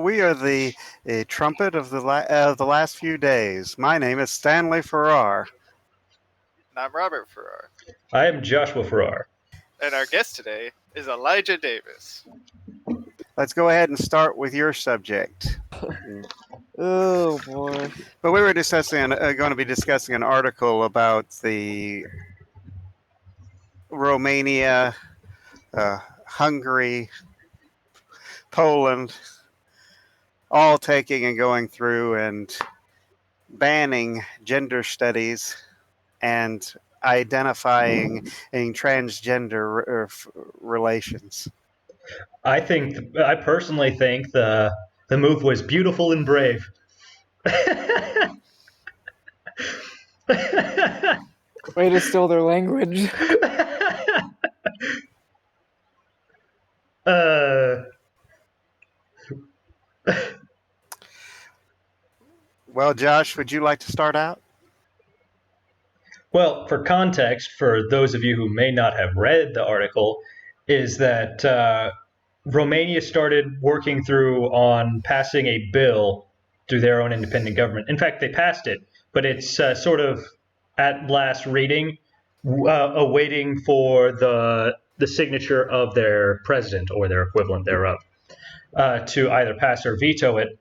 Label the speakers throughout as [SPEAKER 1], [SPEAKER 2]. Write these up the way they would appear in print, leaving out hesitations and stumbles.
[SPEAKER 1] we are the Trumpet of the last few days. My name is Stanley Farrar.
[SPEAKER 2] And I'm Robert Farrar.
[SPEAKER 3] I am Joshua Farrar.
[SPEAKER 2] And our guest today is Elijah Davis.
[SPEAKER 1] Let's go ahead and start with your subject.
[SPEAKER 4] Oh boy!
[SPEAKER 1] But we were going to be discussing an article about the Romania, Hungary, Poland, all taking and going through and banning gender studies and identifying transgender relations.
[SPEAKER 3] I personally think the move was beautiful and brave.
[SPEAKER 4] Way to steal their language.
[SPEAKER 1] Well, Josh, would you like to start out?
[SPEAKER 3] Well, for context, for those of you who may not have read the article, is that Romania started working through on passing a bill through their own independent government. In fact, they passed it, but it's sort of at last reading, awaiting for the signature of their president or their equivalent thereof to either pass or veto it.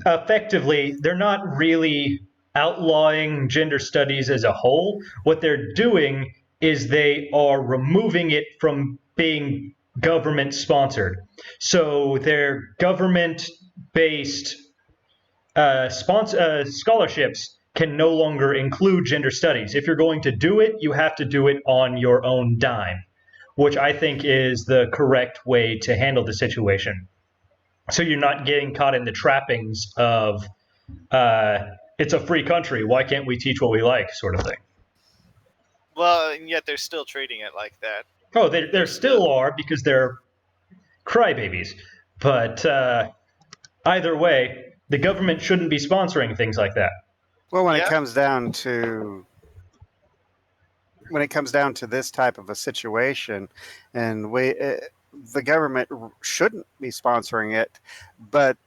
[SPEAKER 3] Effectively, they're not really outlawing gender studies as a whole. What they're doing is they are removing it from being government sponsored. So their government-based scholarships can no longer include gender studies. If you're going to do it, you have to do it on your own dime, which I think is the correct way to handle the situation. So you're not getting caught in the trappings of it's a free country, why can't we teach what we like, sort of thing.
[SPEAKER 2] Well, and yet they're still treating it like that.
[SPEAKER 3] Oh, there still are, because they're crybabies. But either way, the government shouldn't be sponsoring things like that.
[SPEAKER 1] Well, when it comes down to this type of a situation, and the government shouldn't be sponsoring it, but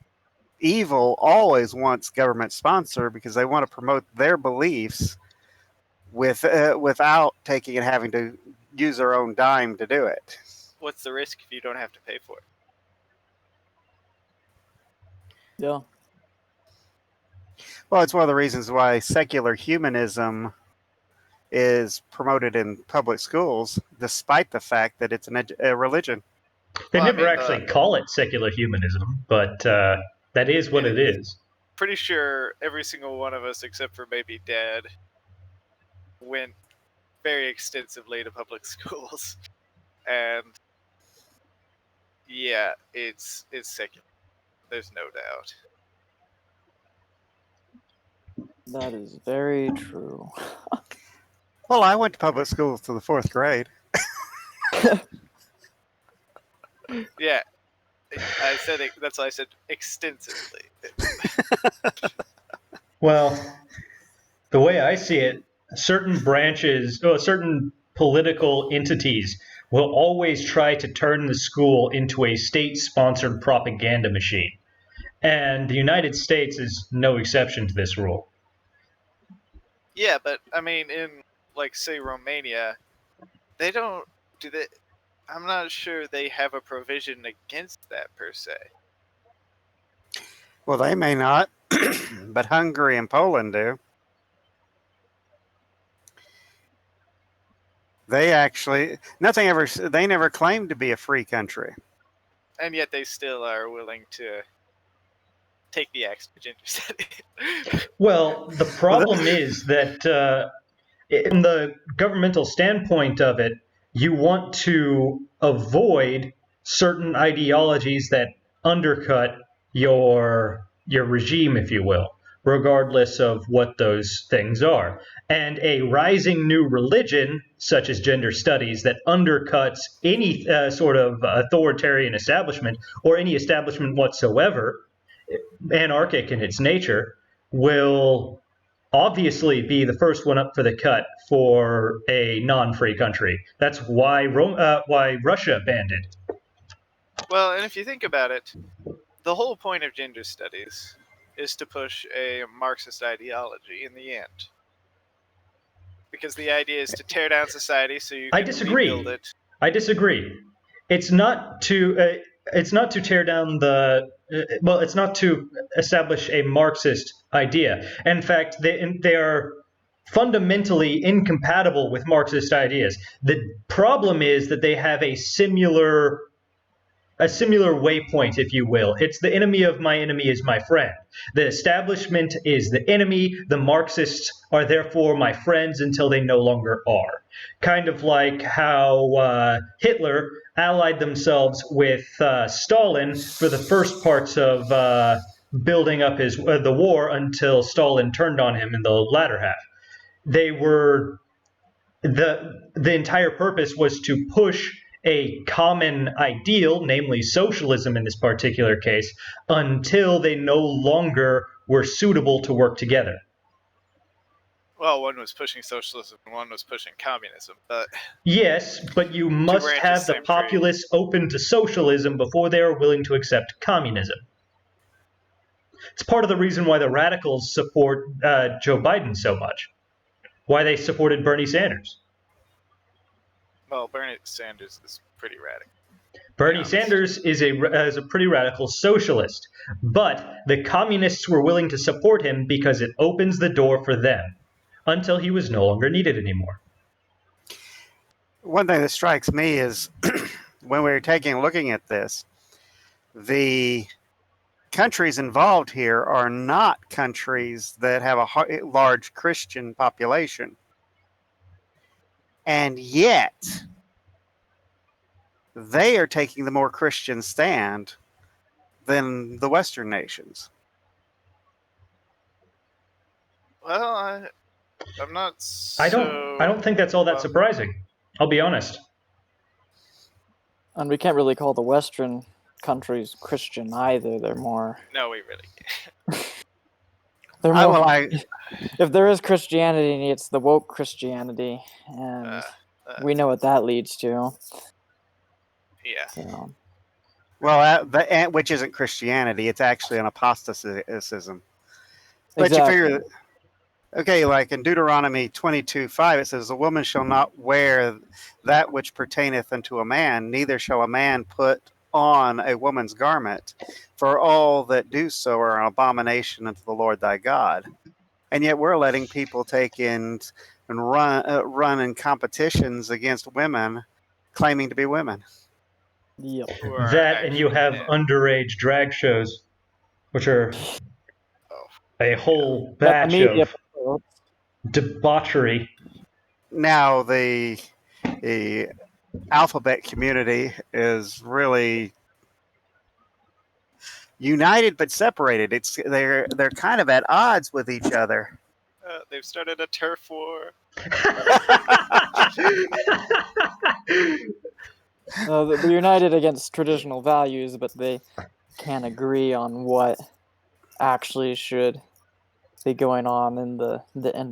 [SPEAKER 1] evil always wants government sponsor because they want to promote their beliefs without taking and having to use their own dime to do it.
[SPEAKER 2] What's the risk if you don't have to pay for it?
[SPEAKER 4] Yeah.
[SPEAKER 1] Well, it's one of the reasons why secular humanism is promoted in public schools, despite the fact that it's a religion.
[SPEAKER 3] They never actually call it secular humanism, but that is what it is.
[SPEAKER 2] Pretty sure every single one of us, except for maybe Dad, went very extensively to public schools, and yeah, it's secular. There's no doubt.
[SPEAKER 4] That is very true.
[SPEAKER 1] Well, I went to public school to the 4th grade.
[SPEAKER 2] Yeah, I said it, that's why I said extensively.
[SPEAKER 3] Well, the way I see it, certain political entities will always try to turn the school into a state-sponsored propaganda machine. And the United States is no exception to this rule.
[SPEAKER 2] Yeah, but I mean, in, like, say, Romania, they don't do that. I'm not sure they have a provision against that per se.
[SPEAKER 1] Well, they may not, but Hungary and Poland do. They never claimed to be a free country.
[SPEAKER 2] And yet they still are willing to take the axe to gender studies.
[SPEAKER 3] Well, the problem is that in the governmental standpoint of it, you want to avoid certain ideologies that undercut your regime, if you will, regardless of what those things are. And a rising new religion, such as gender studies, that undercuts any sort of authoritarian establishment or any establishment whatsoever, anarchic in its nature, will obviously be the first one up for the cut for a non-free country. That's why Russia banned it.
[SPEAKER 2] Well, and if you think about it, the whole point of gender studies is to push a Marxist ideology in the end. Because the idea is to tear down society so you
[SPEAKER 3] I
[SPEAKER 2] can
[SPEAKER 3] disagree.
[SPEAKER 2] rebuild it.
[SPEAKER 3] I disagree. It's not to tear down the it's not to establish a Marxist idea. In fact, they are fundamentally incompatible with Marxist ideas. The problem is that they have a similar waypoint, if you will. It's the enemy of my enemy is my friend. The establishment is the enemy. The Marxists are therefore my friends until they no longer are. Kind of like how Hitler allied themselves with Stalin for the first parts of building up the war until Stalin turned on him in the latter half. They were the entire purpose was to push a common ideal, namely socialism in this particular case, until they no longer were suitable to work together.
[SPEAKER 2] Well, one was pushing socialism and one was pushing communism, but
[SPEAKER 3] yes, but you must have the populace open to socialism before they are willing to accept communism. It's part of the reason why the radicals support Joe Biden so much, why they supported Bernie Sanders.
[SPEAKER 2] Well, Bernie Sanders is pretty radical.
[SPEAKER 3] Bernie Sanders is a pretty radical socialist, but the communists were willing to support him because it opens the door for them until he was no longer needed anymore.
[SPEAKER 1] One thing that strikes me is when we're looking at this, the countries involved here are not countries that have a large Christian population. And yet, they are taking the more Christian stand than the Western nations.
[SPEAKER 2] Well, I'm not.
[SPEAKER 3] I don't think that's all that surprising. I'll be honest.
[SPEAKER 4] And we can't really call the Western countries Christian either. They're more.
[SPEAKER 2] No, we really can't.
[SPEAKER 4] They're more. If there is Christianity, it's the woke Christianity, and we know what that leads to.
[SPEAKER 2] Yeah.
[SPEAKER 4] So.
[SPEAKER 1] Well, which isn't Christianity; it's actually an apostasism. But
[SPEAKER 4] Exactly.
[SPEAKER 1] you figure, okay, like in Deuteronomy 22:5, it says, "A woman shall not wear that which pertaineth unto a man, neither shall a man put on a woman's garment, for all that do so are an abomination unto the Lord thy God." And yet we're letting people take in and run in competitions against women, claiming to be women.
[SPEAKER 4] Yep.
[SPEAKER 3] That, and you have underage drag shows, which are a whole batch of debauchery.
[SPEAKER 1] Now the alphabet community is really united but separated. They're kind of at odds with each other.
[SPEAKER 2] They've started a turf war.
[SPEAKER 4] They're united against traditional values, but they can't agree on what actually should be going on in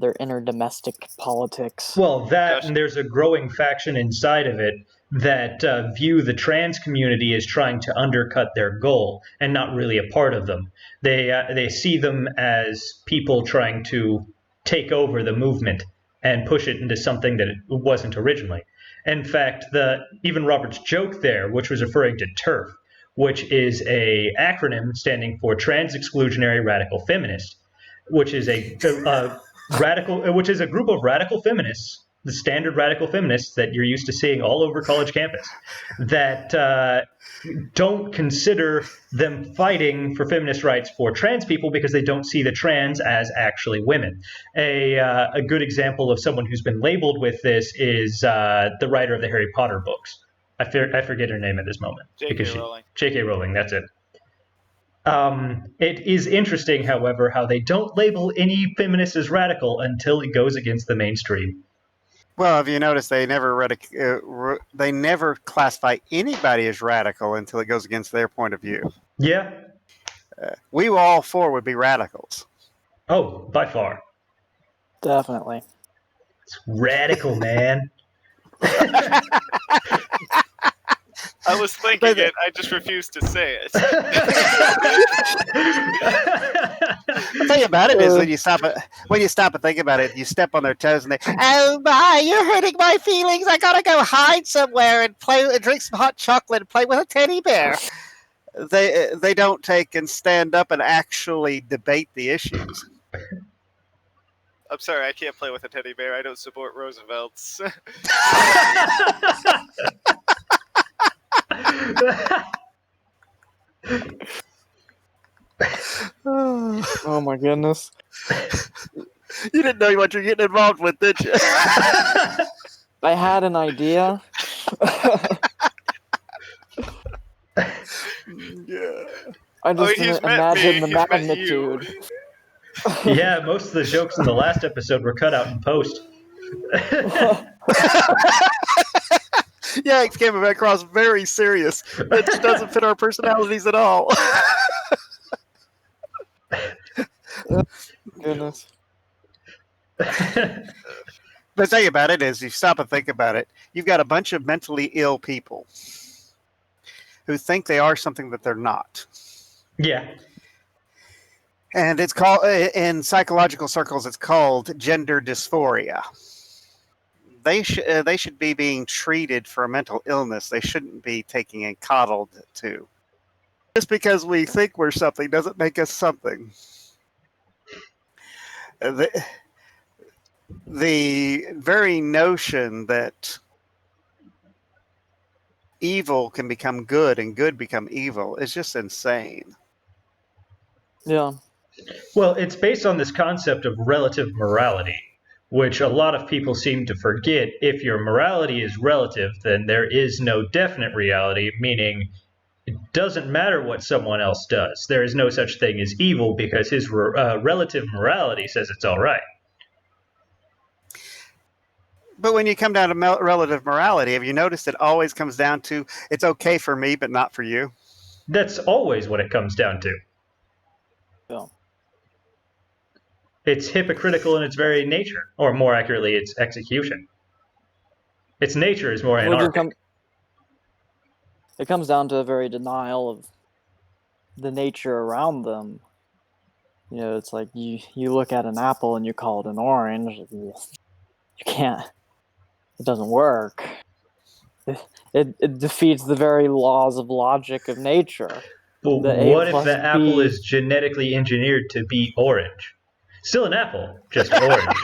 [SPEAKER 4] their inner domestic politics.
[SPEAKER 3] Well, and there's a growing faction inside of it that view the trans community as trying to undercut their goal and not really a part of them. They see them as people trying to take over the movement and push it into something that it wasn't originally. In fact, even Robert's joke there, which was referring to TERF, which is a acronym standing for Trans Exclusionary Radical Feminist, which is a group of radical feminists, the standard radical feminists that you're used to seeing all over college campus, that don't consider them fighting for feminist rights for trans people because they don't see the trans as actually women. A good example of someone who's been labeled with this is the writer of the Harry Potter books. I forget her name at this moment.
[SPEAKER 2] J.K. Rowling.
[SPEAKER 3] J.K. Rowling, that's it. It is interesting, however, how they don't label any feminist as radical until it goes against the mainstream.
[SPEAKER 1] Well, if you notice, they never classify anybody as radical until it goes against their point of view.
[SPEAKER 3] Yeah.
[SPEAKER 1] We all four would be radicals.
[SPEAKER 3] Oh, by far.
[SPEAKER 4] Definitely.
[SPEAKER 3] It's radical, man.
[SPEAKER 2] I was thinking
[SPEAKER 1] But-
[SPEAKER 2] it. I just refused to say it.
[SPEAKER 1] The thing about it is when you stop and think about it, you step on their toes and they, oh my, you're hurting my feelings. I gotta go hide somewhere and drink some hot chocolate and play with a teddy bear. They don't take and stand up and actually debate the issues.
[SPEAKER 2] I'm sorry, I can't play with a teddy bear. I don't support Roosevelt's.
[SPEAKER 4] Oh my goodness.
[SPEAKER 1] You didn't know what you're getting involved with, did you?
[SPEAKER 4] I had an idea.
[SPEAKER 1] Yeah.
[SPEAKER 4] I just
[SPEAKER 2] he's
[SPEAKER 4] didn't
[SPEAKER 2] met me,
[SPEAKER 4] imagine the
[SPEAKER 2] he's met you.
[SPEAKER 4] magnitude.
[SPEAKER 3] Yeah, most of the jokes in the last episode were cut out in post.
[SPEAKER 1] Yeah, it came across very serious. It doesn't fit our personalities at all.
[SPEAKER 4] Goodness.
[SPEAKER 1] The thing about it is, you stop and think about it, you've got a bunch of mentally ill people who think they are something that they're not.
[SPEAKER 3] Yeah.
[SPEAKER 1] And it's called, in psychological circles, it's called gender dysphoria. They should be being treated for a mental illness. They shouldn't be taking and coddled to. Just because we think we're something doesn't make us something. The very notion that evil can become good and good become evil is just insane.
[SPEAKER 4] Yeah.
[SPEAKER 3] Well, it's based on this concept of relative morality, which a lot of people seem to forget. If your morality is relative, then there is no definite reality, meaning it doesn't matter what someone else does. There is no such thing as evil because his relative morality says it's all right.
[SPEAKER 1] But when you come down to relative morality, have you noticed it always comes down to it's okay for me, but not for you?
[SPEAKER 3] That's always what it comes down to.
[SPEAKER 4] Yeah.
[SPEAKER 3] It's hypocritical in its very nature, or more accurately, its execution. Its nature is more anarchic.
[SPEAKER 4] It comes down to a very denial of the nature around them. You know, it's like you look at an apple and you call it an orange. You can't. It doesn't work. It defeats the very laws of logic of nature.
[SPEAKER 3] But
[SPEAKER 4] The A
[SPEAKER 3] what if
[SPEAKER 4] plus
[SPEAKER 3] the apple
[SPEAKER 4] B-
[SPEAKER 3] is genetically engineered to be orange? Still an apple, just orange.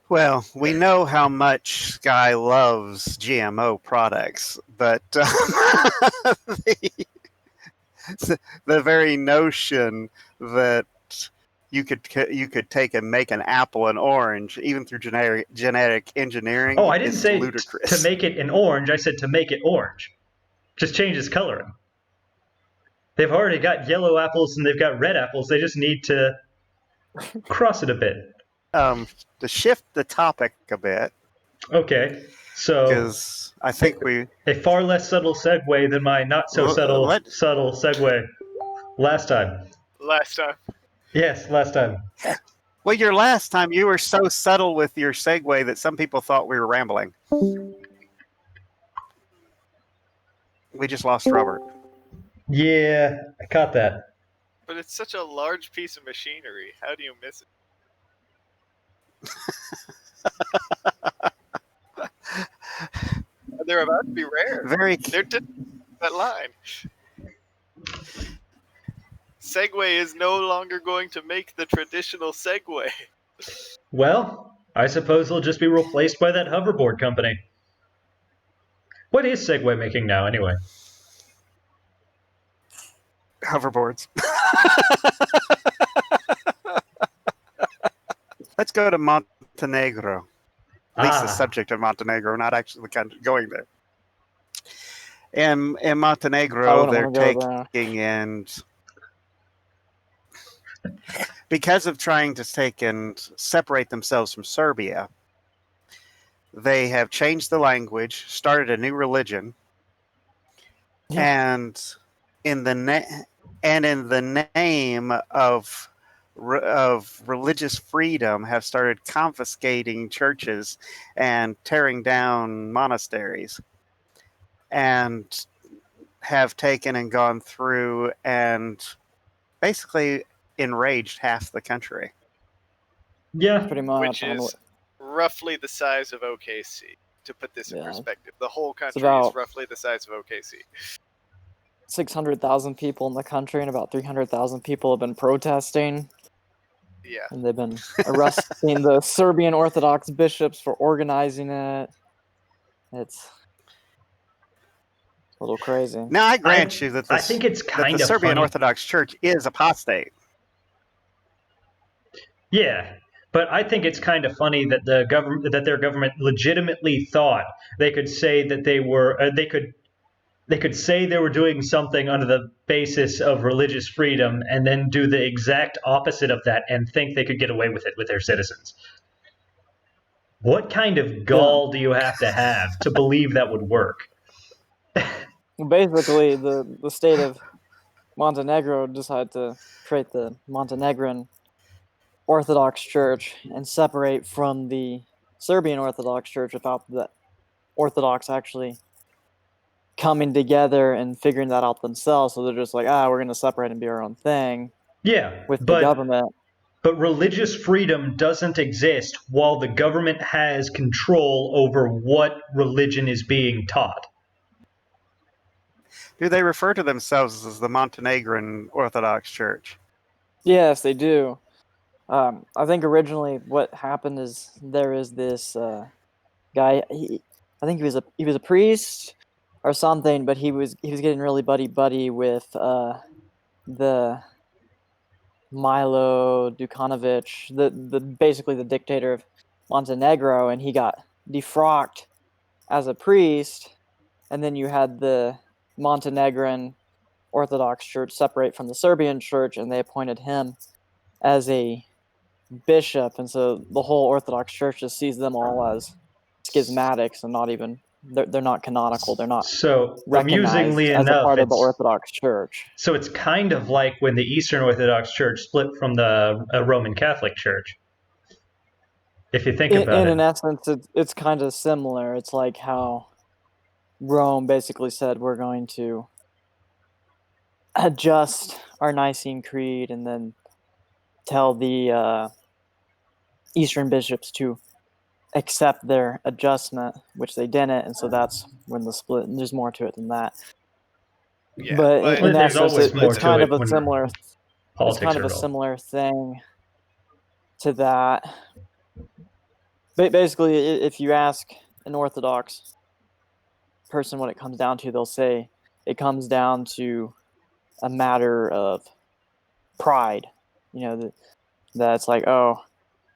[SPEAKER 1] Well, we know how much Sky loves GMO products, but the very notion that you could take and make an apple an orange, even through genetic engineering,
[SPEAKER 3] Oh, I didn't
[SPEAKER 1] is
[SPEAKER 3] say
[SPEAKER 1] ludicrous.
[SPEAKER 3] to make it an orange. I said to make it orange. Just change its coloring. They've already got yellow apples and they've got red apples. They just need to cross it a bit.
[SPEAKER 1] To shift the topic a bit,
[SPEAKER 3] Okay, so
[SPEAKER 1] because I think
[SPEAKER 3] a far less subtle segue than my not so subtle segue last time.
[SPEAKER 2] Last time.
[SPEAKER 3] Yes, last time.
[SPEAKER 1] Well, your last time you were so subtle with your segue that some people thought we were rambling. We just lost Robert.
[SPEAKER 3] Yeah, I caught that.
[SPEAKER 2] But it's such a large piece of machinery. How do you miss it? They're about to be rare. They're that line. Segway is no longer going to make the traditional Segway.
[SPEAKER 3] Well, I suppose they'll just be replaced by that hoverboard company. What is Segway making now, anyway?
[SPEAKER 1] Hoverboards. Let's go to Montenegro. At least the subject of Montenegro, not actually the country going there. In Montenegro, they're taking and because of trying to take and separate themselves from Serbia, they have changed the language, started a new religion, and in the name of of religious freedom have started confiscating churches and tearing down monasteries, and have taken and gone through and basically enraged half the country.
[SPEAKER 3] Yeah,
[SPEAKER 4] Pretty
[SPEAKER 2] which
[SPEAKER 4] much.
[SPEAKER 2] is roughly the size of OKC. To put this in
[SPEAKER 4] Yeah.
[SPEAKER 2] perspective, the whole country
[SPEAKER 4] about-
[SPEAKER 2] is roughly the size of OKC.
[SPEAKER 4] 600,000 people in the country, and about 300,000 people have been protesting,
[SPEAKER 2] Yeah.
[SPEAKER 4] and they've been arresting the Serbian Orthodox bishops for organizing it. It's a little crazy.
[SPEAKER 1] Now, I grant you that
[SPEAKER 3] I think it's
[SPEAKER 1] that
[SPEAKER 3] kind
[SPEAKER 1] the
[SPEAKER 3] of
[SPEAKER 1] Serbian
[SPEAKER 3] funny.
[SPEAKER 1] Orthodox Church is apostate.
[SPEAKER 3] Yeah, but I think it's kind of funny that their government legitimately thought they could say that they could say they were doing something under the basis of religious freedom and then do the exact opposite of that and think they could get away with it with their citizens. What kind of gall do you have to believe that would work?
[SPEAKER 4] Basically, the state of Montenegro decided to create the Montenegrin Orthodox Church and separate from the Serbian Orthodox Church without the Orthodox actually coming together and figuring that out themselves. So they're just like, we're going to separate and be our own thing
[SPEAKER 3] Yeah,
[SPEAKER 4] with the government.
[SPEAKER 3] But religious freedom doesn't exist while the government has control over what religion is being taught.
[SPEAKER 1] Do they refer to themselves as the Montenegrin Orthodox Church?
[SPEAKER 4] Yes, they do. I think originally what happened is there is this guy. I think he was a priest or something, but he was getting really buddy with the Milo Dukanovic, the basically the dictator of Montenegro, and he got defrocked as a priest, and then you had the Montenegrin Orthodox Church separate from the Serbian Church, and they appointed him as a bishop, and so the whole Orthodox Church just sees them all as schismatics and not even they're not canonical. They're not
[SPEAKER 3] So,
[SPEAKER 4] recognized
[SPEAKER 3] amusingly
[SPEAKER 4] as a
[SPEAKER 3] enough,
[SPEAKER 4] part of the Orthodox Church.
[SPEAKER 3] So it's kind of like when the Eastern Orthodox Church split from the Roman Catholic Church. If you think about it.
[SPEAKER 4] In essence, it's kind of similar. It's like how Rome basically said we're going to adjust our Nicene Creed and then tell the Eastern bishops to accept their adjustment, which they didn't, and so that's when the split. And there's more to it than that.
[SPEAKER 2] Yeah,
[SPEAKER 4] but in
[SPEAKER 3] there's
[SPEAKER 4] essence,
[SPEAKER 3] always more
[SPEAKER 4] it's
[SPEAKER 3] to
[SPEAKER 4] kind
[SPEAKER 3] it
[SPEAKER 4] of a
[SPEAKER 3] when
[SPEAKER 4] similar. It's
[SPEAKER 3] politics
[SPEAKER 4] kind
[SPEAKER 3] are
[SPEAKER 4] of a
[SPEAKER 3] involved.
[SPEAKER 4] similar thing to that. Basically, if you ask an Orthodox person what it comes down to, they'll say it comes down to a matter of pride. That's like, oh,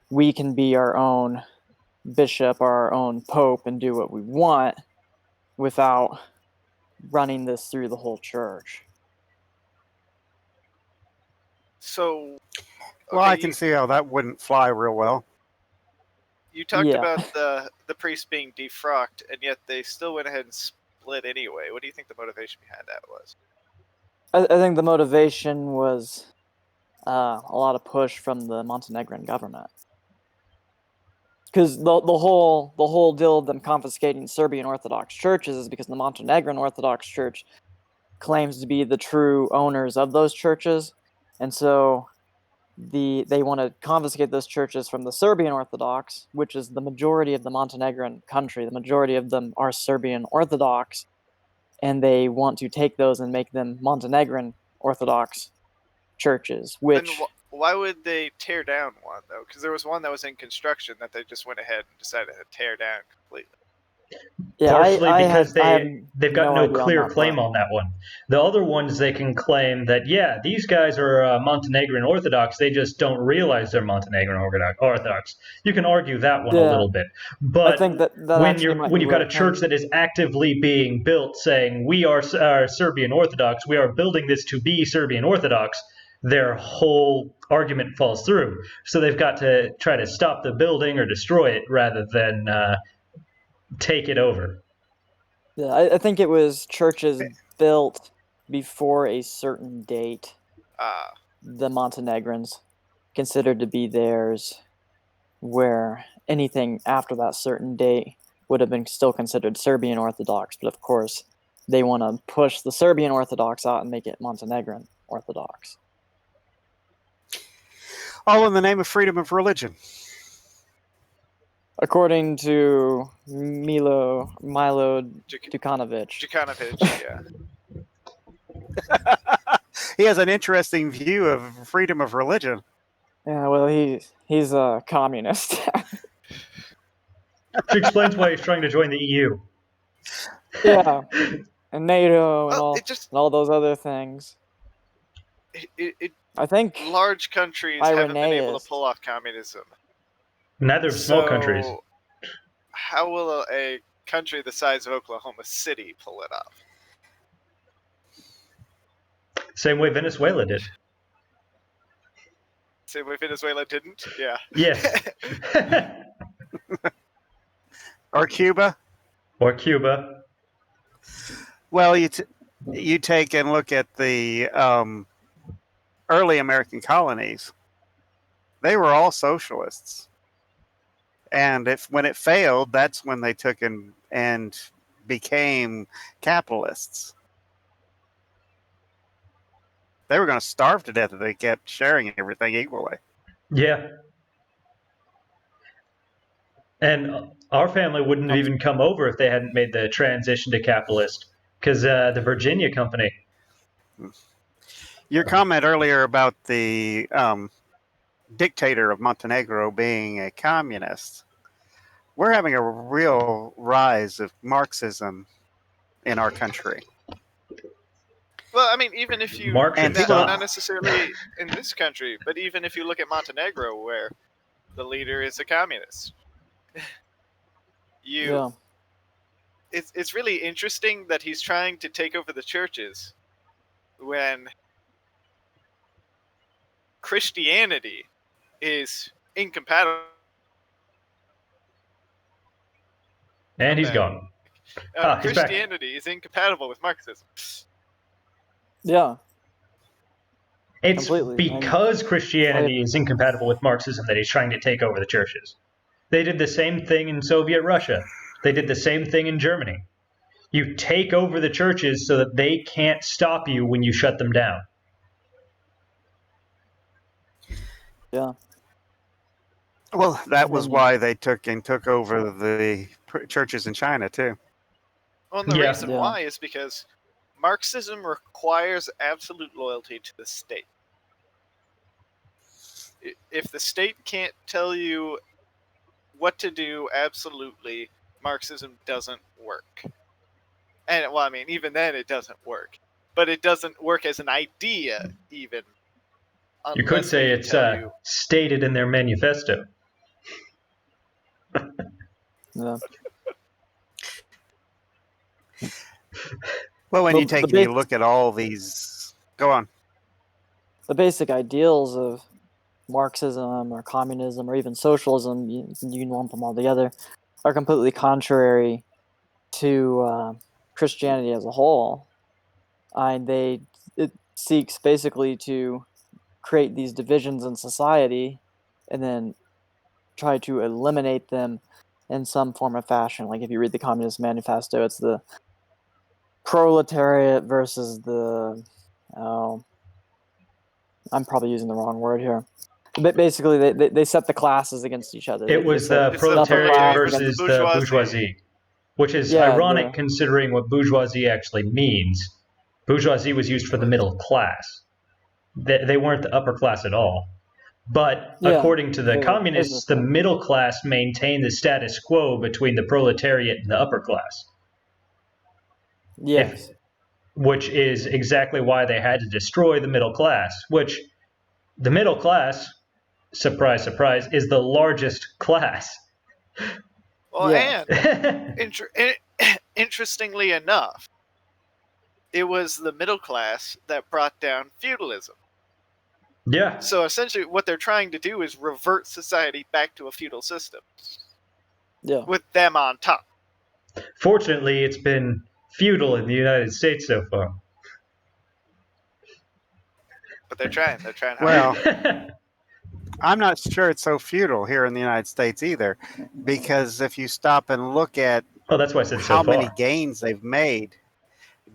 [SPEAKER 4] we can be our own bishop, our own pope, and do what we want without running this through the whole church.
[SPEAKER 2] So,
[SPEAKER 1] Well, I can see how that wouldn't fly real well.
[SPEAKER 2] You talked
[SPEAKER 4] Yeah.
[SPEAKER 2] about the priest being defrocked, and yet they still went ahead and split anyway. What do you think the motivation behind that was?
[SPEAKER 4] I think the motivation was a lot of push from the Montenegrin government, because the whole deal of them confiscating Serbian Orthodox churches is because the Montenegrin Orthodox Church claims to be the true owners of those churches, and so they want to confiscate those churches from the Serbian Orthodox, which is the majority of the Montenegrin country. The majority of them are Serbian Orthodox, and they want to take those and make them Montenegrin Orthodox churches. Which
[SPEAKER 2] Then why would they tear down one though? Because there was one that was in construction that they just went ahead and decided to tear down completely.
[SPEAKER 4] Yeah,
[SPEAKER 3] Partially because
[SPEAKER 4] I have
[SPEAKER 3] they've got no
[SPEAKER 4] idea on
[SPEAKER 3] clear
[SPEAKER 4] that
[SPEAKER 3] claim
[SPEAKER 4] part.
[SPEAKER 3] on that one. The other ones they can claim that, yeah, these guys are Montenegrin Orthodox, they just don't realize they're Montenegrin Orthodox. You can argue that one a
[SPEAKER 4] Yeah.
[SPEAKER 3] little bit. But
[SPEAKER 4] I think that actually might
[SPEAKER 3] when
[SPEAKER 4] be
[SPEAKER 3] you've got a
[SPEAKER 4] what
[SPEAKER 3] church that is actively being built saying, we are Serbian Orthodox, we are building this to be Serbian Orthodox, their whole argument falls through. So they've got to try to stop the building or destroy it rather than take it over.
[SPEAKER 4] Yeah, I think it was churches built before a certain date. The Montenegrins considered to be theirs, where anything after that certain date would have been still considered Serbian Orthodox. But of course, they want to push the Serbian Orthodox out and make it Montenegrin Orthodox.
[SPEAKER 1] All in the name of freedom of religion.
[SPEAKER 4] According to Milo Dukanovic.
[SPEAKER 2] Djukanovic, yeah.
[SPEAKER 1] He has an interesting view of freedom of religion.
[SPEAKER 4] Yeah, well, he's a communist.
[SPEAKER 3] Which explains why he's trying to join the EU.
[SPEAKER 4] Yeah, and NATO and
[SPEAKER 2] Well,
[SPEAKER 4] all,
[SPEAKER 2] it just
[SPEAKER 4] and all those other things.
[SPEAKER 2] it
[SPEAKER 4] I think
[SPEAKER 2] large countries haven't been able
[SPEAKER 4] Irenaeus.
[SPEAKER 2] to pull off communism.
[SPEAKER 3] Neither have small countries.
[SPEAKER 2] How will a country the size of Oklahoma City pull it off?
[SPEAKER 3] Same way Venezuela did.
[SPEAKER 2] Same way Venezuela didn't? Yeah.
[SPEAKER 3] Yes.
[SPEAKER 1] Or Cuba.
[SPEAKER 3] Or Cuba.
[SPEAKER 1] Well, you take and look at the early American colonies. They were all socialists. And when it failed, that's when they took and became capitalists. They were going to starve to death if they kept sharing everything equally.
[SPEAKER 3] Yeah. And our family wouldn't have even come over if they hadn't made the transition to capitalist, because the Virginia Company.
[SPEAKER 1] Your comment earlier about the dictator of Montenegro being a communist, we're having a real rise of Marxism in our country.
[SPEAKER 2] Well, I mean, even if you
[SPEAKER 3] Marx
[SPEAKER 1] and
[SPEAKER 2] not necessarily in this country, but even if you look at Montenegro, where the leader is a communist,
[SPEAKER 4] Yeah.
[SPEAKER 2] it's really interesting that he's trying to take over the churches when Christianity is incompatible.
[SPEAKER 3] And he's gone. He's back.
[SPEAKER 2] Christianity is incompatible with Marxism.
[SPEAKER 4] Yeah.
[SPEAKER 3] It's
[SPEAKER 4] Completely.
[SPEAKER 3] because Christianity is incompatible with Marxism that he's trying to take over the churches. They did the same thing in Soviet Russia. They did the same thing in Germany. You take over the churches so that they can't stop you when you shut them down.
[SPEAKER 4] Yeah.
[SPEAKER 1] Well, that was why they took over the churches in China too.
[SPEAKER 2] Well, and the
[SPEAKER 3] Yeah.
[SPEAKER 2] reason why is because Marxism requires absolute loyalty to the state. If the state can't tell you what to do absolutely, Marxism doesn't work. And, well, I mean, even then it doesn't work. But it doesn't work as an idea, even.
[SPEAKER 3] You could
[SPEAKER 2] unless
[SPEAKER 3] say
[SPEAKER 2] they can
[SPEAKER 3] it's
[SPEAKER 2] tell you.
[SPEAKER 3] stated in their manifesto.
[SPEAKER 4] Yeah.
[SPEAKER 1] Well, when
[SPEAKER 4] Well,
[SPEAKER 1] you take
[SPEAKER 4] the
[SPEAKER 1] and you
[SPEAKER 4] big-
[SPEAKER 1] look at all these, go on.
[SPEAKER 4] The basic ideals of Marxism or communism or even socialism, you can lump them all together, are completely contrary to Christianity as a whole. It seeks basically to create these divisions in society and then try to eliminate them in some form or fashion. Like if you read the Communist Manifesto, it's the proletariat versus the I'm probably using the wrong word here. But basically, they set the classes against each other.
[SPEAKER 3] It was the
[SPEAKER 2] It's the
[SPEAKER 3] proletariat
[SPEAKER 2] proletariat
[SPEAKER 3] versus
[SPEAKER 2] versus the
[SPEAKER 3] the
[SPEAKER 2] bourgeoisie.
[SPEAKER 3] bourgeoisie, which is
[SPEAKER 4] Yeah,
[SPEAKER 3] ironic considering what bourgeoisie actually means. Bourgeoisie was used for the middle class. They weren't the upper class at all. But
[SPEAKER 4] Yeah,
[SPEAKER 3] according to the
[SPEAKER 4] they were
[SPEAKER 3] communists, the
[SPEAKER 4] businessmen.
[SPEAKER 3] middle class maintained the status quo between the proletariat and the upper class.
[SPEAKER 4] Yes.
[SPEAKER 3] Which is exactly why they had to destroy the middle class, which the middle class, surprise, surprise, is the largest class.
[SPEAKER 2] Well,
[SPEAKER 4] Yeah.
[SPEAKER 2] and interestingly enough, it was the middle class that brought down feudalism.
[SPEAKER 3] Yeah.
[SPEAKER 2] So essentially, what they're trying to do is revert society back to a feudal system
[SPEAKER 4] Yeah.
[SPEAKER 2] with them on top.
[SPEAKER 3] Fortunately, it's been feudal in the United States so far.
[SPEAKER 2] But they're trying. They're trying hard.
[SPEAKER 1] Well, I'm not sure it's so feudal here in the United States either, because if you stop and look at
[SPEAKER 3] Oh, that's why I said so
[SPEAKER 1] how many
[SPEAKER 3] far.
[SPEAKER 1] gains they've made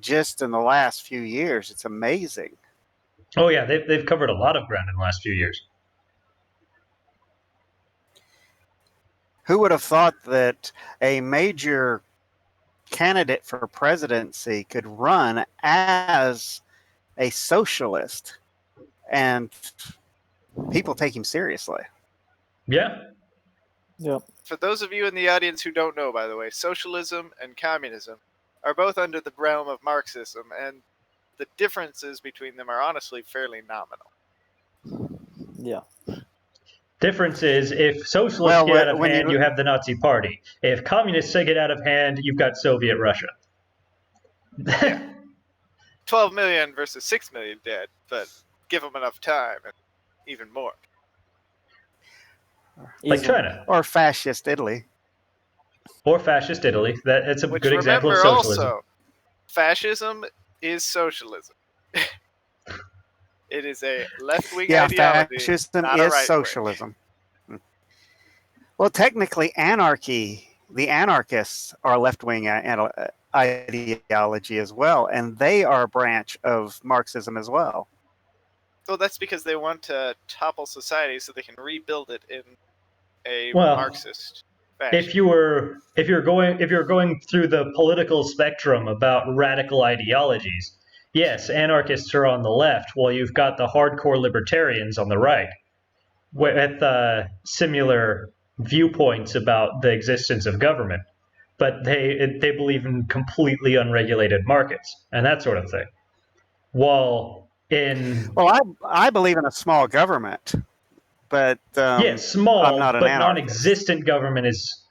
[SPEAKER 1] just in the last few years, it's amazing.
[SPEAKER 3] Oh yeah, they've covered a lot of ground in the last few years.
[SPEAKER 1] Who would have thought that a major candidate for presidency could run as a socialist and people take him seriously?
[SPEAKER 3] Yeah.
[SPEAKER 4] Yep.
[SPEAKER 2] For those of you in the audience who don't know, by the way, socialism and communism are both under the realm of Marxism, and the differences between them are honestly fairly nominal.
[SPEAKER 4] Yeah.
[SPEAKER 3] Difference is if socialists
[SPEAKER 1] Well,
[SPEAKER 3] get out of
[SPEAKER 1] when
[SPEAKER 3] hand, you
[SPEAKER 1] you
[SPEAKER 3] have the Nazi Party. If communists get out of hand, you've got Soviet Russia.
[SPEAKER 2] Yeah. 12 million versus 6 million dead, but give them enough time and even more.
[SPEAKER 3] Like
[SPEAKER 4] Easily.
[SPEAKER 3] China
[SPEAKER 1] or fascist Italy.
[SPEAKER 3] or fascist Italy. That's a
[SPEAKER 2] Which,
[SPEAKER 3] good example of
[SPEAKER 2] remember,
[SPEAKER 3] socialism.
[SPEAKER 2] also, fascism is socialism. It is a left-wing
[SPEAKER 1] Yeah,
[SPEAKER 2] ideology,
[SPEAKER 1] fascism
[SPEAKER 2] not a
[SPEAKER 1] is
[SPEAKER 2] right-wing.
[SPEAKER 1] socialism. Well, technically, anarchy, the anarchists are left-wing ideology as well, and they are a branch of Marxism as well.
[SPEAKER 2] Well, that's because they want to topple society so they can rebuild it in a
[SPEAKER 3] Well,
[SPEAKER 2] Marxist fashion.
[SPEAKER 3] if you're going through the political spectrum about radical ideologies, yes, anarchists are on the left, while you've got the hardcore libertarians on the right, with similar viewpoints about the existence of government, but they believe in completely unregulated markets and that sort of thing. While in
[SPEAKER 1] Well, I believe in a small government, but
[SPEAKER 3] yes,
[SPEAKER 1] I'm
[SPEAKER 3] small
[SPEAKER 1] not an
[SPEAKER 3] but
[SPEAKER 1] anarchist.
[SPEAKER 3] non-existent government is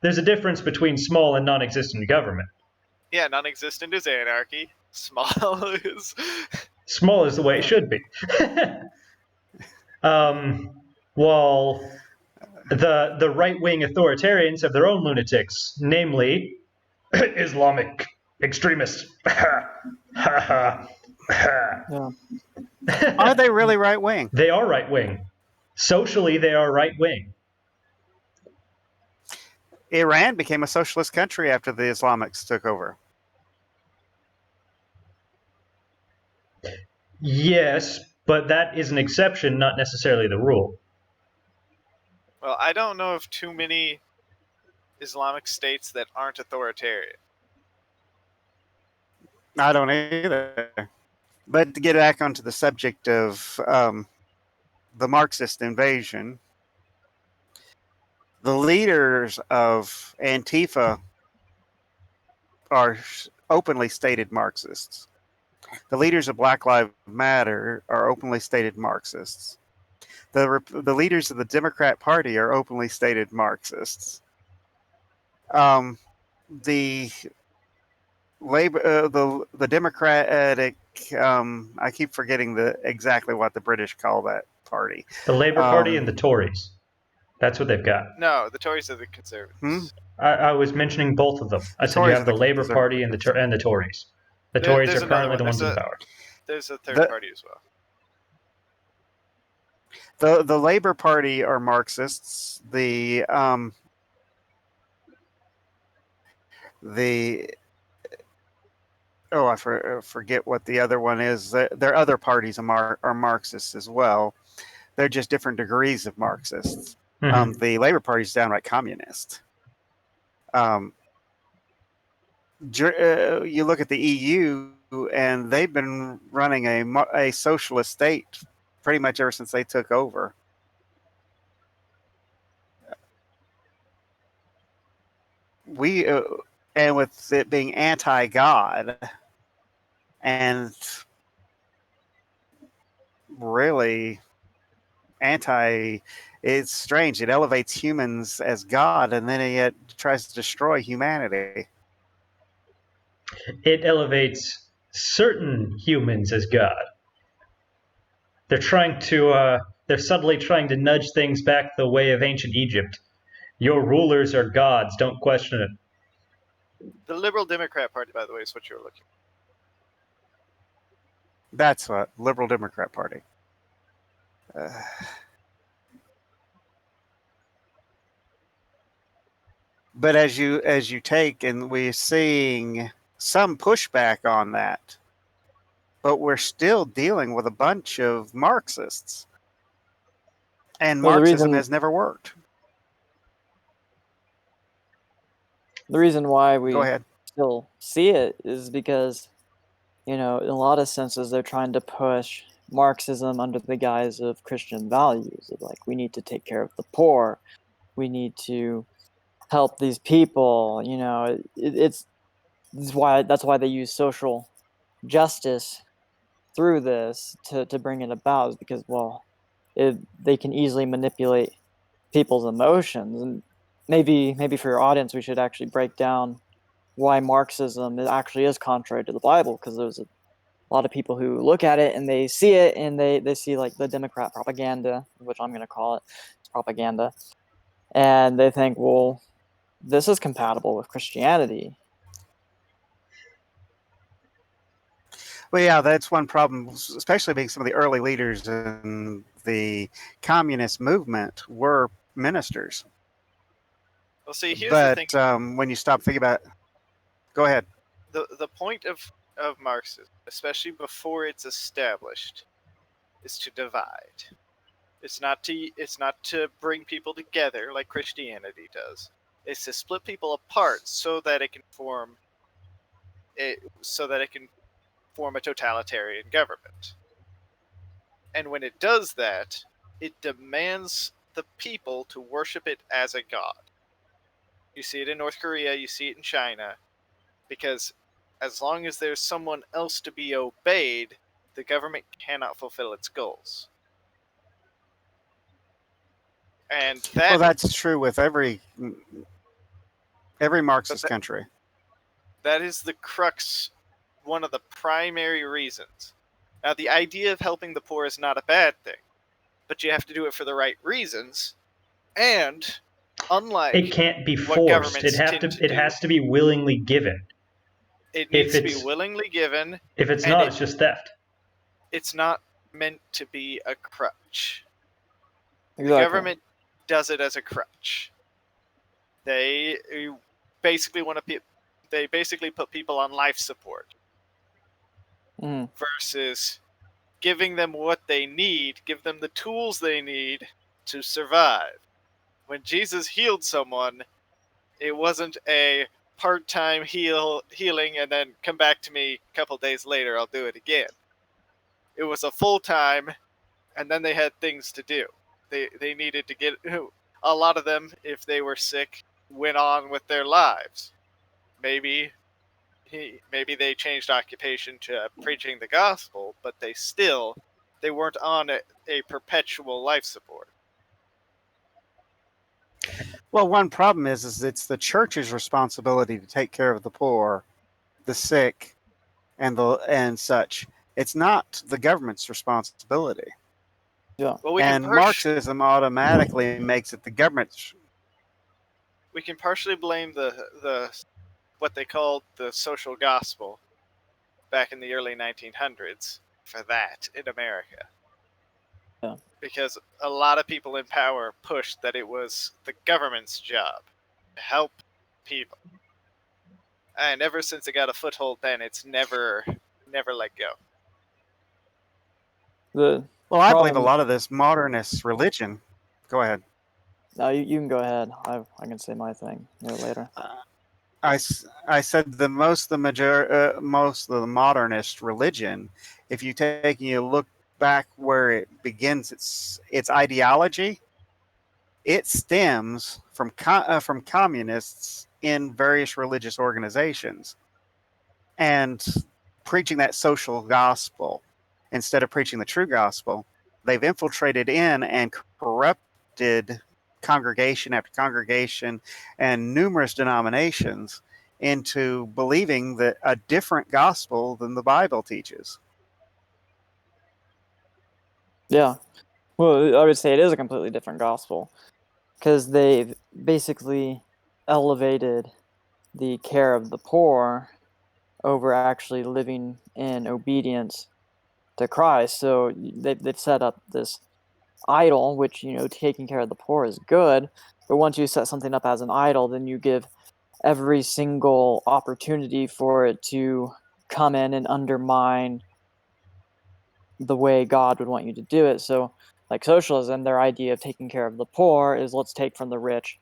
[SPEAKER 3] there's a difference between small and non-existent government.
[SPEAKER 2] Yeah, non-existent is anarchy. Small is...
[SPEAKER 3] Small is the way it should be. While the right-wing authoritarians have their own lunatics, namely Islamic extremists.
[SPEAKER 4] Yeah.
[SPEAKER 1] Are they really right-wing?
[SPEAKER 3] They are right-wing. Socially, they are right-wing.
[SPEAKER 1] Iran became a socialist country after the Islamics took over.
[SPEAKER 3] Yes, but that is an exception, not necessarily the rule.
[SPEAKER 2] Well, I don't know of too many Islamic states that aren't authoritarian.
[SPEAKER 1] I don't either. But to get back onto the subject of the Marxist invasion, the leaders of Antifa are openly stated Marxists. The leaders of Black Lives Matter are openly stated Marxists. The leaders of the Democrat Party are openly stated Marxists. The labor the Democratic I keep forgetting exactly what the British call that party.
[SPEAKER 3] The Labour Party and the Tories. That's what they've got.
[SPEAKER 2] No, the Tories are the conservatives.
[SPEAKER 3] I was mentioning both of them. I said you
[SPEAKER 1] Tories
[SPEAKER 3] have
[SPEAKER 1] are
[SPEAKER 3] the
[SPEAKER 1] the
[SPEAKER 3] Labour Party and
[SPEAKER 1] conservatives.
[SPEAKER 3] the Tories. The Tories
[SPEAKER 2] There's
[SPEAKER 3] are
[SPEAKER 2] another
[SPEAKER 3] currently
[SPEAKER 2] one.
[SPEAKER 3] the ones in power.
[SPEAKER 2] There's a third
[SPEAKER 1] The-
[SPEAKER 2] party as well.
[SPEAKER 1] The Labour Party are Marxists. The I forget what the other one is. Their other parties are Marxists as well. They're just different degrees of Marxists.
[SPEAKER 3] Mhm.
[SPEAKER 1] The Labour Party is downright communist. You look at the EU, and they've been running a socialist state pretty much ever since they took over. And with it being anti-God and really it's strange. It elevates humans as God, and then it tries to destroy humanity.
[SPEAKER 3] It elevates certain humans as God. They're subtly trying to nudge things back the way of ancient Egypt. Your rulers are gods, don't question it.
[SPEAKER 2] The Liberal Democrat Party, by the way, is what you're looking
[SPEAKER 1] That's what Liberal Democrat Party. But as you take, and we're seeing some pushback on that, but we're still dealing with a bunch of Marxists, and
[SPEAKER 4] Well,
[SPEAKER 1] Marxism has never worked.
[SPEAKER 4] the reason why
[SPEAKER 1] Go
[SPEAKER 4] we
[SPEAKER 1] ahead.
[SPEAKER 4] still see it is because, in a lot of senses, they're trying to push Marxism under the guise of Christian values. Like, we need to take care of the poor, we need to help these people. That's why they use social justice through this to bring it about, is because, well, they can easily manipulate people's emotions. And maybe for your audience, we should actually break down why Marxism actually is contrary to the Bible, because there's a lot of people who look at it and they see it and they see like the Democrat propaganda, which I'm going to call it, it's propaganda, and they think, well, this is compatible with Christianity.
[SPEAKER 1] Well, yeah, that's one problem, especially being some of the early leaders in the communist movement were ministers.
[SPEAKER 2] Well, see, here's the thing.
[SPEAKER 1] But when you stop thinking about it, go ahead.
[SPEAKER 2] The point of Marxism, especially before it's established, is to divide. It's not to bring people together like Christianity does. It's to split people apart so that it can form a totalitarian government. And when it does that, it demands the people to worship it as a god. You see it in North Korea, you see it in China, because as long as there's someone else to be obeyed, the government cannot fulfill its goals. And
[SPEAKER 1] Well, that's true with every Marxist country.
[SPEAKER 2] That is the crux, one of the primary reasons. Now, the idea of helping the poor is not a bad thing, but you have to do it for the right reasons. And unlike
[SPEAKER 3] it can't be
[SPEAKER 2] what
[SPEAKER 3] forced.
[SPEAKER 2] governments
[SPEAKER 3] It has to be willingly given.
[SPEAKER 2] It needs to be willingly given.
[SPEAKER 3] If it's not, it's just theft.
[SPEAKER 2] It's not meant to be a crutch.
[SPEAKER 4] Exactly.
[SPEAKER 2] The government does it as a crutch. They basically put people on life support versus giving them what they need, give them the tools they need to survive. When Jesus healed someone, it wasn't a part-time healing and then come back to me a couple days later, I'll do it again. It was a full-time, and then they had things to do. They needed to get, a lot of them, if they were sick, went on with their lives. Maybe they changed occupation to preaching the gospel, but they weren't on a perpetual life support.
[SPEAKER 1] Well, one problem is it's the church's responsibility to take care of the poor, the sick, and such. It's not the government's responsibility.
[SPEAKER 4] Yeah.
[SPEAKER 2] Well,
[SPEAKER 1] and Marxism automatically makes it the government's.
[SPEAKER 2] We can partially blame the what they called the social gospel back in the early 1900s for that in America.
[SPEAKER 4] Yeah.
[SPEAKER 2] Because a lot of people in power pushed that it was the government's job to help people. And ever since it got a foothold then, it's never let go.
[SPEAKER 1] Well, I believe a lot of this modernist religion. Go ahead.
[SPEAKER 4] No, you can go ahead. I can say my thing later.
[SPEAKER 1] I said most of the modernist religion, if you take and you look back where it begins, its ideology, it stems from communists in various religious organizations, and preaching that social gospel instead of preaching the true gospel. They've infiltrated in and corrupted congregation after congregation and numerous denominations into believing that a different gospel than the Bible teaches.
[SPEAKER 4] Yeah. Well, I would say it is a completely different gospel, because they've basically elevated the care of the poor over actually living in obedience to Christ. So they've set up this idol, which, taking care of the poor is good, but once you set something up as an idol, then you give every single opportunity for it to come in and undermine the way God would want you to do it. So, like socialism, their idea of taking care of the poor is let's take from the rich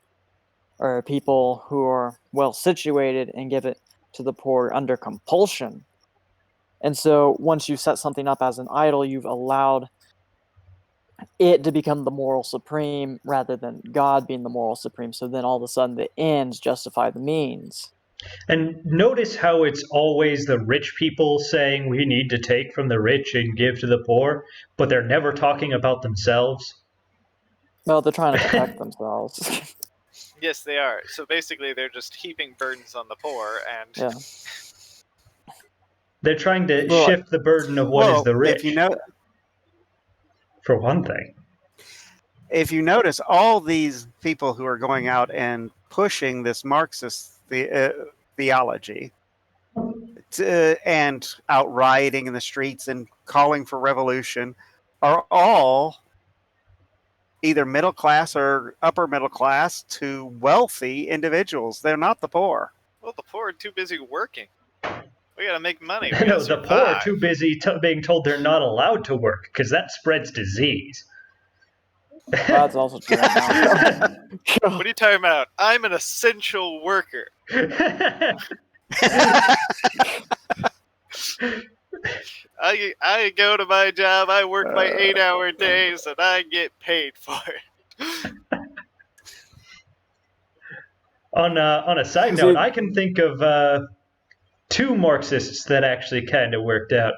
[SPEAKER 4] or people who are well situated and give it to the poor under compulsion. And so once you set something up as an idol, you've allowed it to become the moral supreme rather than God being the moral supreme. So then all of a sudden the ends justify the means.
[SPEAKER 3] And notice how it's always the rich people saying we need to take from the rich and give to the poor, but they're never talking about themselves.
[SPEAKER 4] Well, they're trying to protect themselves.
[SPEAKER 2] Yes, they are. So basically, they're just heaping burdens on the poor, and
[SPEAKER 4] Yeah.
[SPEAKER 3] They're trying to
[SPEAKER 4] Well,
[SPEAKER 3] shift the burden of what is the rich, for one thing.
[SPEAKER 1] If you notice, all these people who are going out and pushing this Marxist theology and out rioting in the streets and calling for revolution are all either middle class or upper middle class to wealthy individuals. They're not the poor.
[SPEAKER 2] well, the poor are too busy working. We gotta make money. We
[SPEAKER 3] No,
[SPEAKER 2] gotta
[SPEAKER 3] the
[SPEAKER 2] survive.
[SPEAKER 3] poor are too busy being told they're not allowed to work because that spreads disease.
[SPEAKER 4] That's also true.
[SPEAKER 2] What are you talking about? I'm an essential worker. I go to my job, I work my 8-hour days, and I get paid for it.
[SPEAKER 3] On a side note, I can think of two Marxists that actually kind of worked out.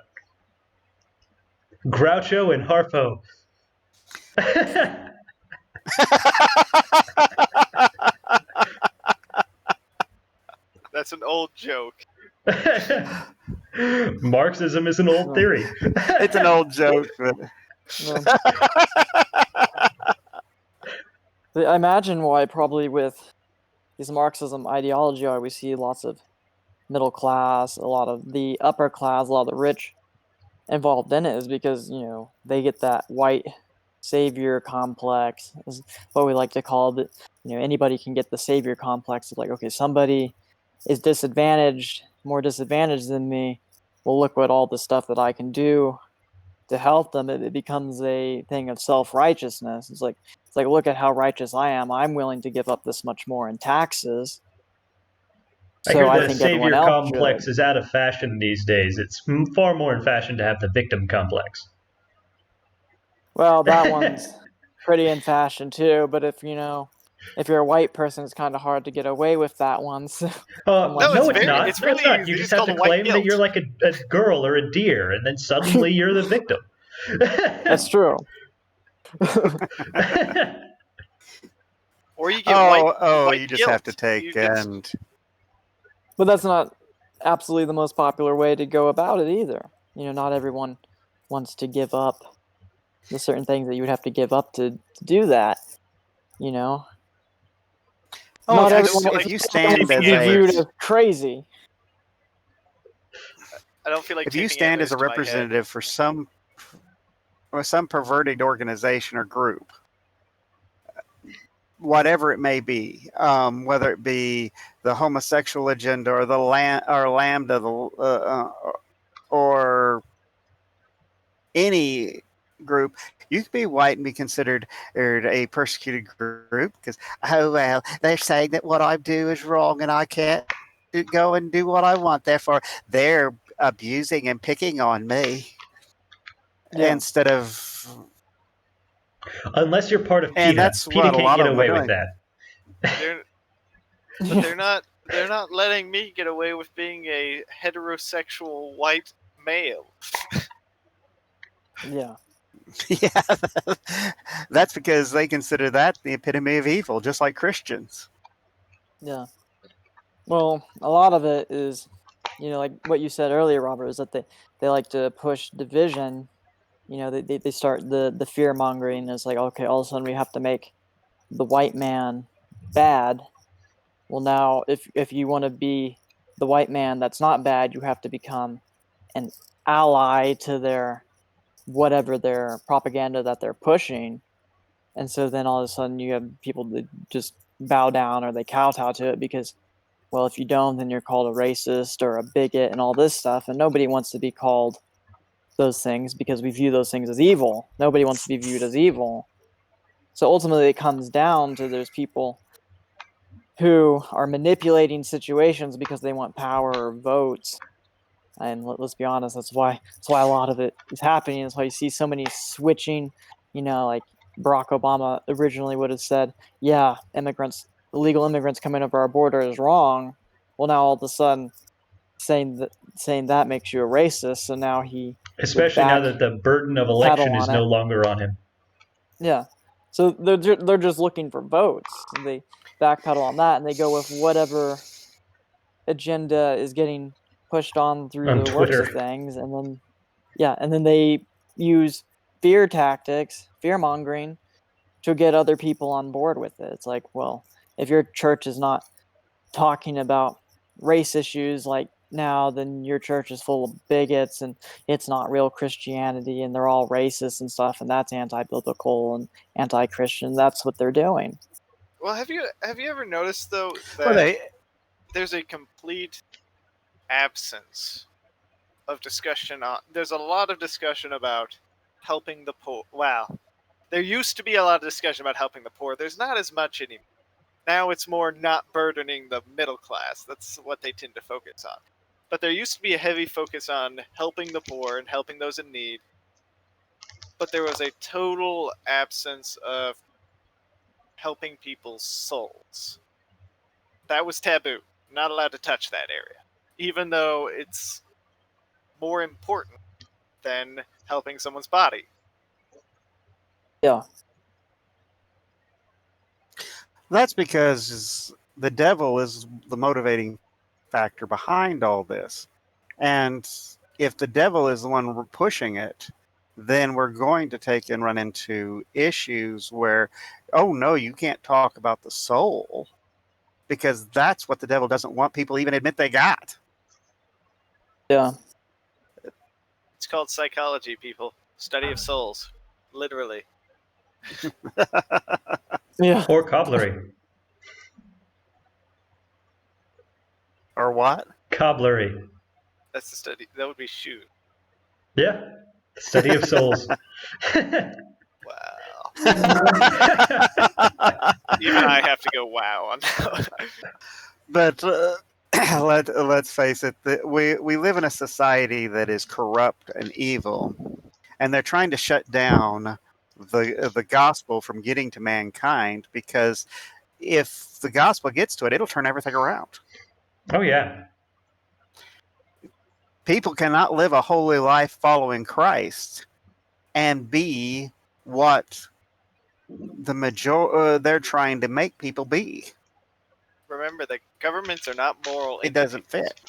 [SPEAKER 3] Groucho and Harpo.
[SPEAKER 2] That's an old joke.
[SPEAKER 3] Marxism is an old theory.
[SPEAKER 1] It's an old joke. But...
[SPEAKER 4] I imagine why probably with this Marxism ideology, we see lots of middle class, a lot of the upper class, a lot of the rich involved in it is because, they get that white savior complex, is what we like to call it. Anybody can get the savior complex of like, okay, somebody is disadvantaged, more disadvantaged than me. Well, look what all the stuff that I can do to help them. It becomes a thing of self-righteousness. It's like, look at how righteous I am. I'm willing to give up this much more in taxes.
[SPEAKER 3] I hear the savior complex is out of fashion these days. It's far more in fashion to have the victim complex.
[SPEAKER 4] Well, that one's pretty in fashion too. But if you're a white person, it's kind of hard to get away with that one. So
[SPEAKER 3] no, it's not.
[SPEAKER 2] It's really
[SPEAKER 3] not.
[SPEAKER 2] easy.
[SPEAKER 3] You just have to claim that you're like a girl or a deer, and then suddenly you're the victim.
[SPEAKER 4] That's true.
[SPEAKER 2] Or you get white
[SPEAKER 1] you just
[SPEAKER 2] guilt.
[SPEAKER 1] have to take and.
[SPEAKER 4] But that's not absolutely the most popular way to go about it either. Not everyone wants to give up the certain things that you would have to give up to do that. Not everyone
[SPEAKER 1] if you stand as
[SPEAKER 4] viewed as crazy.
[SPEAKER 2] I don't feel like
[SPEAKER 1] if you stand as a representative for some perverted organization or group, whatever it may be, whether it be the homosexual agenda or the Lambda, or any group, you could be white and be considered a persecuted group because, they're saying that what I do is wrong and I can't go and do what I want. Therefore, they're abusing and picking on me instead of.
[SPEAKER 3] Unless you're part of PETA.
[SPEAKER 1] And that's
[SPEAKER 3] PETA
[SPEAKER 1] what a
[SPEAKER 3] can't
[SPEAKER 1] lot
[SPEAKER 3] get
[SPEAKER 1] of them
[SPEAKER 3] away
[SPEAKER 1] are
[SPEAKER 3] with
[SPEAKER 1] doing.
[SPEAKER 3] that.
[SPEAKER 2] But they're not letting me get away with being a heterosexual white male.
[SPEAKER 4] Yeah.
[SPEAKER 1] Yeah, that's because they consider that the epitome of evil, just like Christians.
[SPEAKER 4] Yeah. Well, a lot of it is, like what you said earlier, Robert, is that they like to push division. They start the fear mongering. It's like, okay, all of a sudden we have to make the white man bad. Well, now if you want to be the white man that's not bad, you have to become an ally to their whatever their propaganda that they're pushing. And so then all of a sudden you have people that just bow down or they kowtow to it because, well, if you don't, then you're called a racist or a bigot and all this stuff. And nobody wants to be called those things because we view those things as evil. Nobody wants to be viewed as evil. So ultimately it comes down to those people who are manipulating situations because they want power or votes. And let's be honest, that's why a lot of it is happening. That's why you see so many switching. Like Barack Obama originally would have said, "Yeah, illegal immigrants coming over our border is wrong." Well, now all of a sudden, saying that makes you a racist. So now he will
[SPEAKER 3] Especially now that the burden of election is
[SPEAKER 4] on
[SPEAKER 3] no
[SPEAKER 4] it.
[SPEAKER 3] longer on him.
[SPEAKER 4] Yeah, so they're just looking for votes. And they backpedal on that, and they go with whatever agenda is getting pushed on through
[SPEAKER 3] On
[SPEAKER 4] the works of
[SPEAKER 3] Twitter.
[SPEAKER 4] things, and then they use fear tactics, fear mongering, to get other people on board with it. It's like, well, if your church is not talking about race issues like now, then your church is full of bigots and it's not real Christianity and they're all racist and stuff, and that's anti-biblical and anti-Christian. That's what they're doing.
[SPEAKER 2] Well, have you ever noticed though
[SPEAKER 1] Well,
[SPEAKER 2] that there's a complete absence of discussion on? There's a lot of discussion about helping the poor. Wow, there used to be a lot of discussion about helping the poor. There's not as much anymore. Now it's more not burdening the middle class. That's what they tend to focus on. But there used to be a heavy focus on helping the poor and helping those in need. But there was a total absence of helping people's souls. That was taboo. Not allowed to touch that area. Even though it's more important than helping someone's body.
[SPEAKER 4] Yeah.
[SPEAKER 1] That's because the devil is the motivating factor behind all this. And if the devil is the one pushing it, then we're going to take and run into issues where, oh no, you can't talk about the soul, because that's what the devil doesn't want people even admit they got.
[SPEAKER 4] Yeah.
[SPEAKER 2] It's called psychology, people. Study of souls. Literally.
[SPEAKER 4] Yeah.
[SPEAKER 3] Or cobblery.
[SPEAKER 1] Or what?
[SPEAKER 3] Cobblery.
[SPEAKER 2] That's the study. That would be shoot.
[SPEAKER 3] Yeah. Study of souls.
[SPEAKER 2] Wow. Even I have to go wow on that one.
[SPEAKER 1] But let's face it, we live in a society that is corrupt and evil, and they're trying to shut down the gospel from getting to mankind, because if the gospel gets to it, it'll turn everything around.
[SPEAKER 3] Oh, yeah.
[SPEAKER 1] People cannot live a holy life following Christ and be what they're trying to make people be.
[SPEAKER 2] Remember, the governments are not moral.
[SPEAKER 1] It doesn't fit.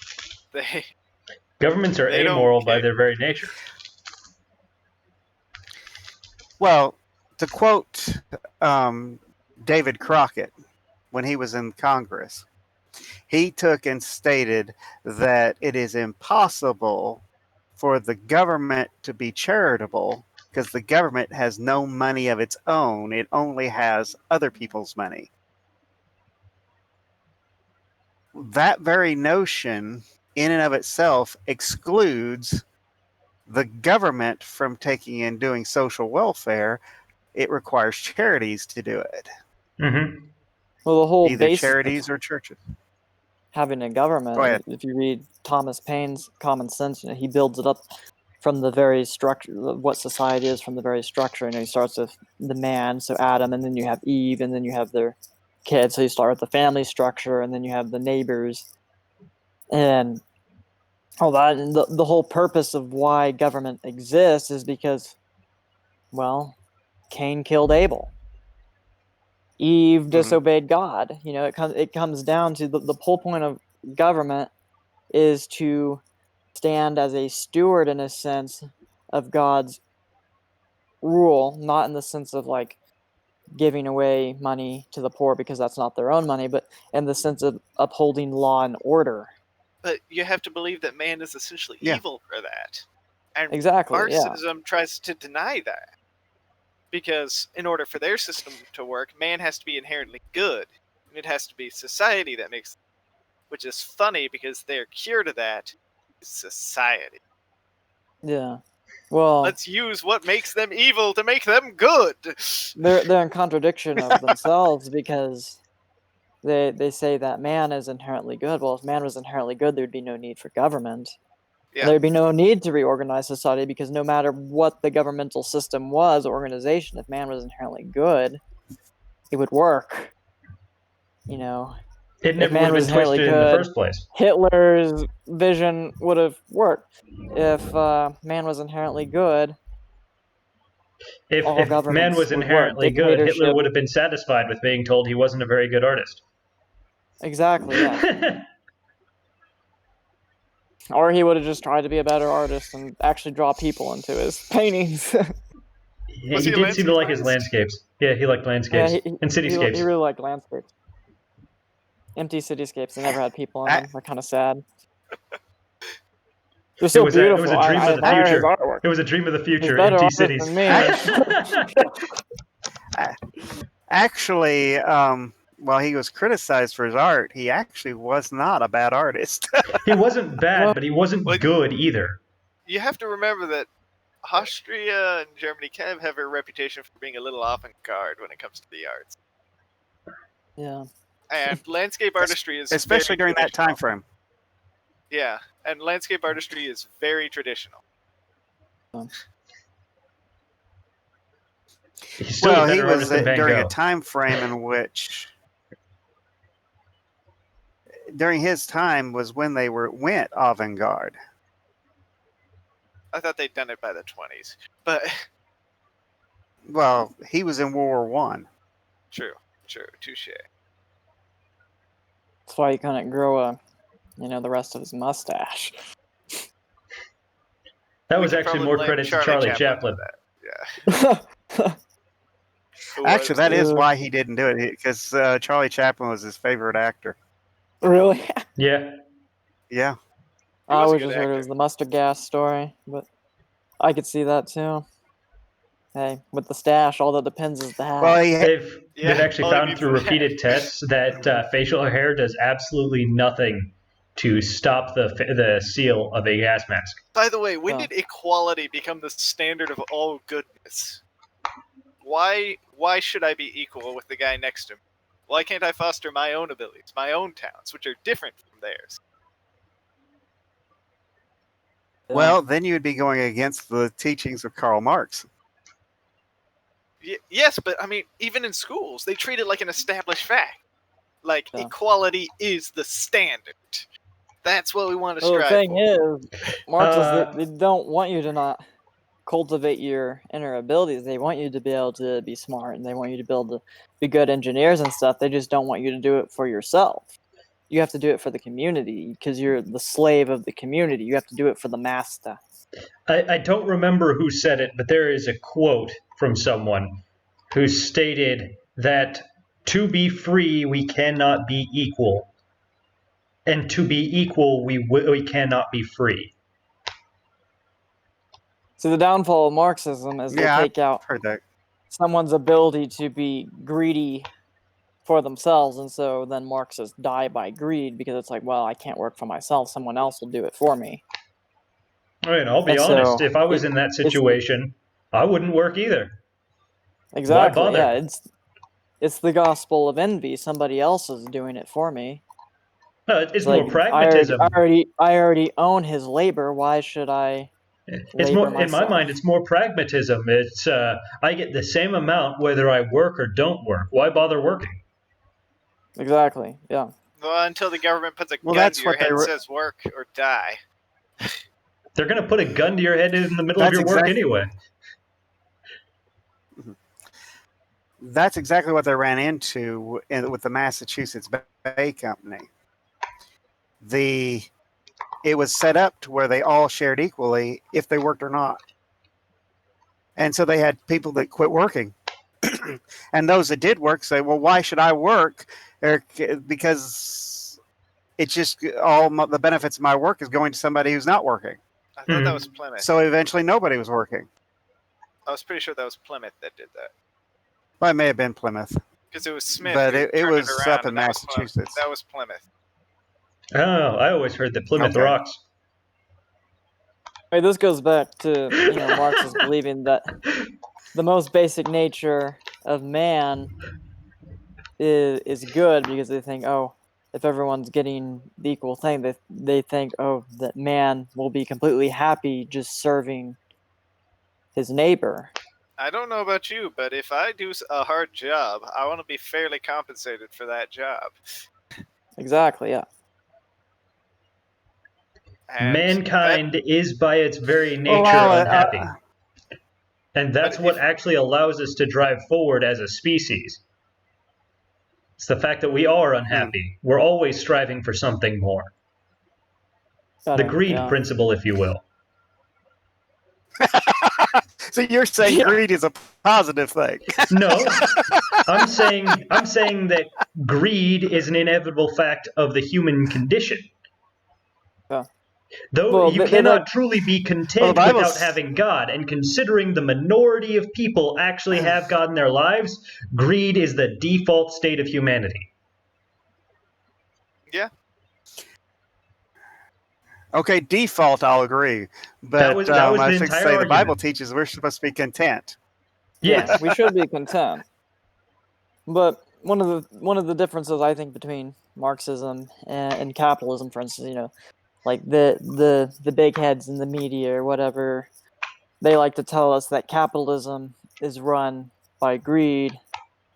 [SPEAKER 3] Governments are
[SPEAKER 2] They don't
[SPEAKER 3] amoral by
[SPEAKER 2] care.
[SPEAKER 3] their very nature.
[SPEAKER 1] Well, to quote David Crockett when he was in Congress, he took and stated that it is impossible for the government to be charitable because the government has no money of its own. It only has other people's money. That very notion, in and of itself, excludes the government from taking and doing social welfare. It requires charities to do it.
[SPEAKER 3] Mm-hmm.
[SPEAKER 4] Well, the whole
[SPEAKER 1] Either
[SPEAKER 4] basis of
[SPEAKER 1] charities or churches.
[SPEAKER 4] having a
[SPEAKER 1] Go
[SPEAKER 4] government,
[SPEAKER 1] ahead.
[SPEAKER 4] if you read Thomas Paine's Common Sense, he builds it up from the very structure, what society is from the very structure. He starts with the man, so Adam, and then you have Eve, and then you have their kids. So you start with the family structure, and then you have the neighbors, and all that. And the whole purpose of why government exists is because, well, Cain killed Abel. Eve disobeyed God. It comes down to the whole point of government is to stand as a steward in a sense of God's rule, not in the sense of like giving away money to the poor because that's not their own money, but in the sense of upholding law and order.
[SPEAKER 2] But you have to believe that man is essentially
[SPEAKER 1] Yeah.
[SPEAKER 2] evil for that. And
[SPEAKER 4] Exactly. Yeah.
[SPEAKER 2] Marxism tries to deny that. because in order for their system to work, man has to be inherently good, and it has to be society that makes, which is funny because their cure to that is society.
[SPEAKER 4] Yeah. Well,
[SPEAKER 2] Let's use what makes them evil to make them good.
[SPEAKER 4] they're in contradiction of themselves because they say that man is inherently good. Well, if man was inherently good, there'd be no need for government.
[SPEAKER 2] Yeah.
[SPEAKER 4] There'd be no need to reorganize society because no matter what the governmental system was, organization, if man was inherently good, it would work. You know,
[SPEAKER 3] It
[SPEAKER 4] if
[SPEAKER 3] never would
[SPEAKER 4] man
[SPEAKER 3] have
[SPEAKER 4] was
[SPEAKER 3] been
[SPEAKER 4] inherently
[SPEAKER 3] twisted in the
[SPEAKER 4] good,
[SPEAKER 3] first place.
[SPEAKER 4] Hitler's vision would have worked. If man was inherently good, all
[SPEAKER 3] If man
[SPEAKER 4] governments
[SPEAKER 3] was
[SPEAKER 4] would work.
[SPEAKER 3] inherently good, Hitler
[SPEAKER 4] Dictatorship.
[SPEAKER 3] would have been satisfied with being told he wasn't a very good artist.
[SPEAKER 4] Exactly, yeah. Or he would have just tried to be a better artist and actually draw people into his paintings.
[SPEAKER 3] Yeah,
[SPEAKER 2] Was
[SPEAKER 3] he
[SPEAKER 2] he a
[SPEAKER 3] did seem to like his
[SPEAKER 2] landscape artist?
[SPEAKER 3] landscapes. Yeah, he liked
[SPEAKER 4] Yeah,
[SPEAKER 3] landscapes and
[SPEAKER 4] he
[SPEAKER 3] cityscapes.
[SPEAKER 4] really liked landscapes. Empty cityscapes. They never had people in them. They're kind of sad. They're so
[SPEAKER 3] It was
[SPEAKER 4] beautiful.
[SPEAKER 3] a dream
[SPEAKER 4] I
[SPEAKER 3] of the
[SPEAKER 4] admire his
[SPEAKER 3] future.
[SPEAKER 4] artwork.
[SPEAKER 3] It was a dream of the
[SPEAKER 4] He's
[SPEAKER 3] future.
[SPEAKER 4] better
[SPEAKER 3] Empty
[SPEAKER 4] artist
[SPEAKER 3] cities.
[SPEAKER 4] than me.
[SPEAKER 1] Actually, while he was criticized for his art, he actually was not a bad artist.
[SPEAKER 3] He wasn't bad,
[SPEAKER 4] Well,
[SPEAKER 3] but he wasn't
[SPEAKER 2] like-
[SPEAKER 3] good either.
[SPEAKER 2] You have to remember that Austria and Germany kind of have a reputation for being a little avant-garde when it comes to the arts.
[SPEAKER 4] Yeah.
[SPEAKER 2] And landscape artistry is
[SPEAKER 1] Especially
[SPEAKER 2] very
[SPEAKER 1] during that time
[SPEAKER 2] traditional.
[SPEAKER 1] frame.
[SPEAKER 2] Yeah, and landscape artistry is very traditional.
[SPEAKER 3] He's still
[SPEAKER 1] Well,
[SPEAKER 3] a
[SPEAKER 1] he
[SPEAKER 3] better
[SPEAKER 1] was
[SPEAKER 3] artist than Van
[SPEAKER 1] during
[SPEAKER 3] Gogh.
[SPEAKER 1] a time frame in which, during his time, was when they went avant-garde.
[SPEAKER 2] I thought they'd done it by the 20s, but
[SPEAKER 1] Well, he was in World War One.
[SPEAKER 2] true, touche.
[SPEAKER 4] That's why he couldn't grow the rest of his mustache.
[SPEAKER 3] That
[SPEAKER 2] We
[SPEAKER 3] was
[SPEAKER 2] could
[SPEAKER 3] actually
[SPEAKER 2] probably
[SPEAKER 3] more
[SPEAKER 2] blame
[SPEAKER 3] credits to Charlie Chaplin.
[SPEAKER 2] for that. Yeah. Who
[SPEAKER 1] Actually,
[SPEAKER 2] was-
[SPEAKER 1] that is
[SPEAKER 4] Yeah.
[SPEAKER 1] why he didn't do it, because Charlie Chaplin was his favorite actor.
[SPEAKER 4] Really?
[SPEAKER 3] Yeah.
[SPEAKER 1] Yeah.
[SPEAKER 2] He
[SPEAKER 4] I
[SPEAKER 2] was a
[SPEAKER 4] always
[SPEAKER 2] good
[SPEAKER 4] just heard it
[SPEAKER 2] actor.
[SPEAKER 4] was the mustard gas story, but I could see that too. Hey, with the stash, all that depends is the hat.
[SPEAKER 1] Well,
[SPEAKER 3] They've
[SPEAKER 2] Yeah,
[SPEAKER 3] actually
[SPEAKER 2] all he
[SPEAKER 3] found
[SPEAKER 2] needs
[SPEAKER 3] through
[SPEAKER 2] is that.
[SPEAKER 3] repeated tests that facial hair does absolutely nothing to stop the seal of a gas mask.
[SPEAKER 2] By the way, when
[SPEAKER 4] Yeah.
[SPEAKER 2] did equality become the standard of all goodness? Why should I be equal with the guy next to me? Why can't I foster my own abilities, my own talents, which are different from theirs?
[SPEAKER 4] Yeah.
[SPEAKER 1] well, then you would be going against the teachings of Karl Marx.
[SPEAKER 2] Yes, but I mean, even in schools, they treat it like an established fact. Like,
[SPEAKER 4] Yeah.
[SPEAKER 2] equality is the standard. That's what we want to
[SPEAKER 4] Well, the
[SPEAKER 2] strive
[SPEAKER 4] thing
[SPEAKER 2] for.
[SPEAKER 4] is, Marxists, they don't want you to not cultivate your inner abilities. They want you to be able to be smart, and they want you to be able to be good engineers and stuff. They just don't want you to do it for yourself. You have to do it for the community because you're the slave of the community. You have to do it for the master.
[SPEAKER 3] I don't remember who said it, but there is a quote from someone who stated that to be free, we cannot be equal. And to be equal, we cannot be free.
[SPEAKER 4] So the downfall of Marxism is
[SPEAKER 1] Yeah,
[SPEAKER 4] they take out
[SPEAKER 1] Heard that.
[SPEAKER 4] someone's ability to be greedy for themselves, and so then Marxists die by greed because it's like, well, I can't work for myself. Someone else will do it for me.
[SPEAKER 3] I mean, I'll be
[SPEAKER 4] And
[SPEAKER 3] honest.
[SPEAKER 4] so
[SPEAKER 3] If I was in that situation, I wouldn't work either.
[SPEAKER 4] Exactly.
[SPEAKER 3] bother?
[SPEAKER 4] Yeah, it's the gospel of envy. Somebody else is doing it for me.
[SPEAKER 3] No, it's
[SPEAKER 4] like,
[SPEAKER 3] more pragmatism.
[SPEAKER 4] I already own his labor. Why should I?
[SPEAKER 3] It's more,
[SPEAKER 4] labor
[SPEAKER 3] in my
[SPEAKER 4] myself?
[SPEAKER 3] mind, it's more pragmatism. It's I get the same amount whether I work or don't work. Why bother working?
[SPEAKER 4] Exactly. Yeah.
[SPEAKER 2] Well, until the government puts a
[SPEAKER 1] Well,
[SPEAKER 2] gun
[SPEAKER 1] that's
[SPEAKER 2] to your
[SPEAKER 1] what they
[SPEAKER 2] head and
[SPEAKER 1] were-
[SPEAKER 2] says work or die.
[SPEAKER 3] They're going to put a gun to your head in the middle of
[SPEAKER 1] That's
[SPEAKER 3] your work
[SPEAKER 1] exactly-
[SPEAKER 3] anyway.
[SPEAKER 1] That's exactly what they ran into with the Massachusetts Bay Company. It was set up to where they all shared equally if they worked or not. And so they had people that quit working. And those that did work say, well, why should I work? Because it's just the benefits of my work is going to somebody who's not working.
[SPEAKER 2] I thought that was Plymouth.
[SPEAKER 1] So eventually nobody was working.
[SPEAKER 2] I was pretty sure that was Plymouth that did that.
[SPEAKER 1] Well, it may have been Plymouth,
[SPEAKER 2] Because it was Smith
[SPEAKER 1] but
[SPEAKER 2] who
[SPEAKER 1] it
[SPEAKER 2] turned
[SPEAKER 1] was
[SPEAKER 2] around,
[SPEAKER 1] up in
[SPEAKER 2] and that was
[SPEAKER 1] Massachusetts.
[SPEAKER 2] That was Plymouth.
[SPEAKER 3] Oh, I always heard that Plymouth
[SPEAKER 1] Okay.
[SPEAKER 3] rocks.
[SPEAKER 4] This goes back to Marx's believing that the most basic nature of man is good, because they think, oh, if everyone's getting the equal thing, they think, oh, that man will be completely happy just serving his neighbor.
[SPEAKER 2] I don't know about you, but if I do a hard job, I want to be fairly compensated for that job.
[SPEAKER 4] Exactly, yeah.
[SPEAKER 2] And
[SPEAKER 3] Mankind is by its very nature
[SPEAKER 1] Well,
[SPEAKER 3] unhappy. And that's
[SPEAKER 2] But
[SPEAKER 3] what
[SPEAKER 2] if-
[SPEAKER 3] actually allows us to drive forward as a species. It's the fact that we are unhappy. We're always striving for something more. The greed
[SPEAKER 4] Yeah.
[SPEAKER 3] principle, if you will.
[SPEAKER 1] So you're saying greed is a positive thing?
[SPEAKER 3] No, I'm saying that greed is an inevitable fact of the human condition.
[SPEAKER 4] Yeah.
[SPEAKER 3] Though
[SPEAKER 4] Well,
[SPEAKER 3] you
[SPEAKER 4] they
[SPEAKER 3] cannot
[SPEAKER 4] like-
[SPEAKER 3] truly be
[SPEAKER 1] Well,
[SPEAKER 3] content
[SPEAKER 1] the Bible's-
[SPEAKER 3] without having God, and considering the minority of people actually have God in their lives, greed is the default state of humanity.
[SPEAKER 2] Yeah.
[SPEAKER 1] Okay, default, I'll agree. But
[SPEAKER 3] That was the
[SPEAKER 1] I think
[SPEAKER 3] entire
[SPEAKER 1] say the
[SPEAKER 3] argument.
[SPEAKER 1] Bible teaches we're supposed to be content.
[SPEAKER 4] Yeah,
[SPEAKER 3] Yes.
[SPEAKER 4] we should be content. But one of the differences, I think, between Marxism and capitalism, for instance, like the big heads in the media or whatever, they like to tell us that capitalism is run by greed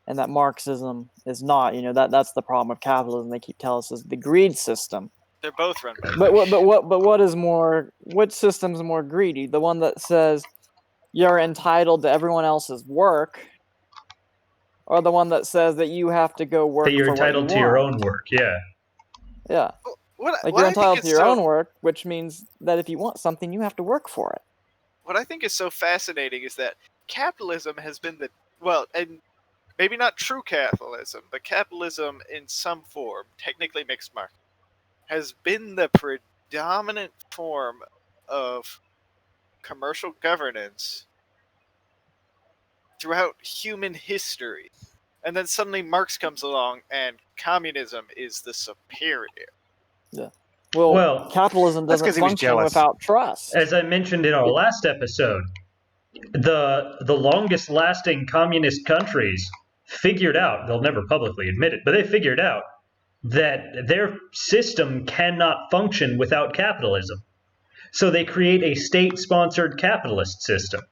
[SPEAKER 4] and that Marxism is not. That's the problem with capitalism. They keep telling us is the greed system.
[SPEAKER 2] They're both run by
[SPEAKER 4] What system's more greedy? The one that says you're entitled to everyone else's work, or the one that says that you have to go work
[SPEAKER 3] That you're
[SPEAKER 4] for
[SPEAKER 3] entitled
[SPEAKER 4] what you
[SPEAKER 3] to your
[SPEAKER 4] want?
[SPEAKER 3] own work, yeah.
[SPEAKER 4] Yeah.
[SPEAKER 2] What
[SPEAKER 4] Like
[SPEAKER 2] what
[SPEAKER 4] you're
[SPEAKER 2] I think
[SPEAKER 4] entitled to
[SPEAKER 2] is
[SPEAKER 4] your
[SPEAKER 2] so-
[SPEAKER 4] own work, which means that if you want something, you have to work for it.
[SPEAKER 2] What I think is so fascinating is that capitalism has been and maybe not true capitalism, but capitalism in some form, technically mixed market, has been the predominant form of commercial governance throughout human history. And then suddenly Marx comes along and communism is the superior.
[SPEAKER 3] Well,
[SPEAKER 4] Capitalism
[SPEAKER 1] that's
[SPEAKER 4] doesn't
[SPEAKER 1] 'cause he was
[SPEAKER 4] function
[SPEAKER 1] jealous.
[SPEAKER 4] without trust.
[SPEAKER 3] As I mentioned in our last episode, the longest lasting communist countries figured out, they'll never publicly admit it, but they figured out that their system cannot function without capitalism. So they create a state-sponsored capitalist system.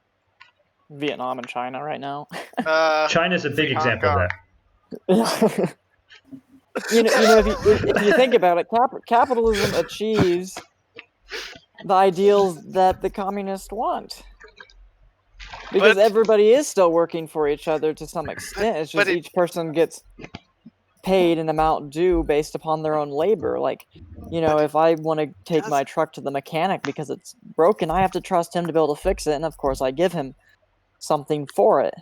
[SPEAKER 4] Vietnam and China right now.
[SPEAKER 3] China's a big
[SPEAKER 2] Free Hong
[SPEAKER 3] example of
[SPEAKER 2] Kong.
[SPEAKER 3] that.
[SPEAKER 4] If you think about it, capitalism achieves the ideals that the communists want. Because
[SPEAKER 2] But-
[SPEAKER 4] everybody is still working for each other to some extent. It's
[SPEAKER 2] but
[SPEAKER 4] just
[SPEAKER 2] it-
[SPEAKER 4] each person gets paid an amount due based upon their own labor. Like, if I want to take my truck to the mechanic because it's broken, I have to trust him to be able to fix it. And of course, I give him something for it.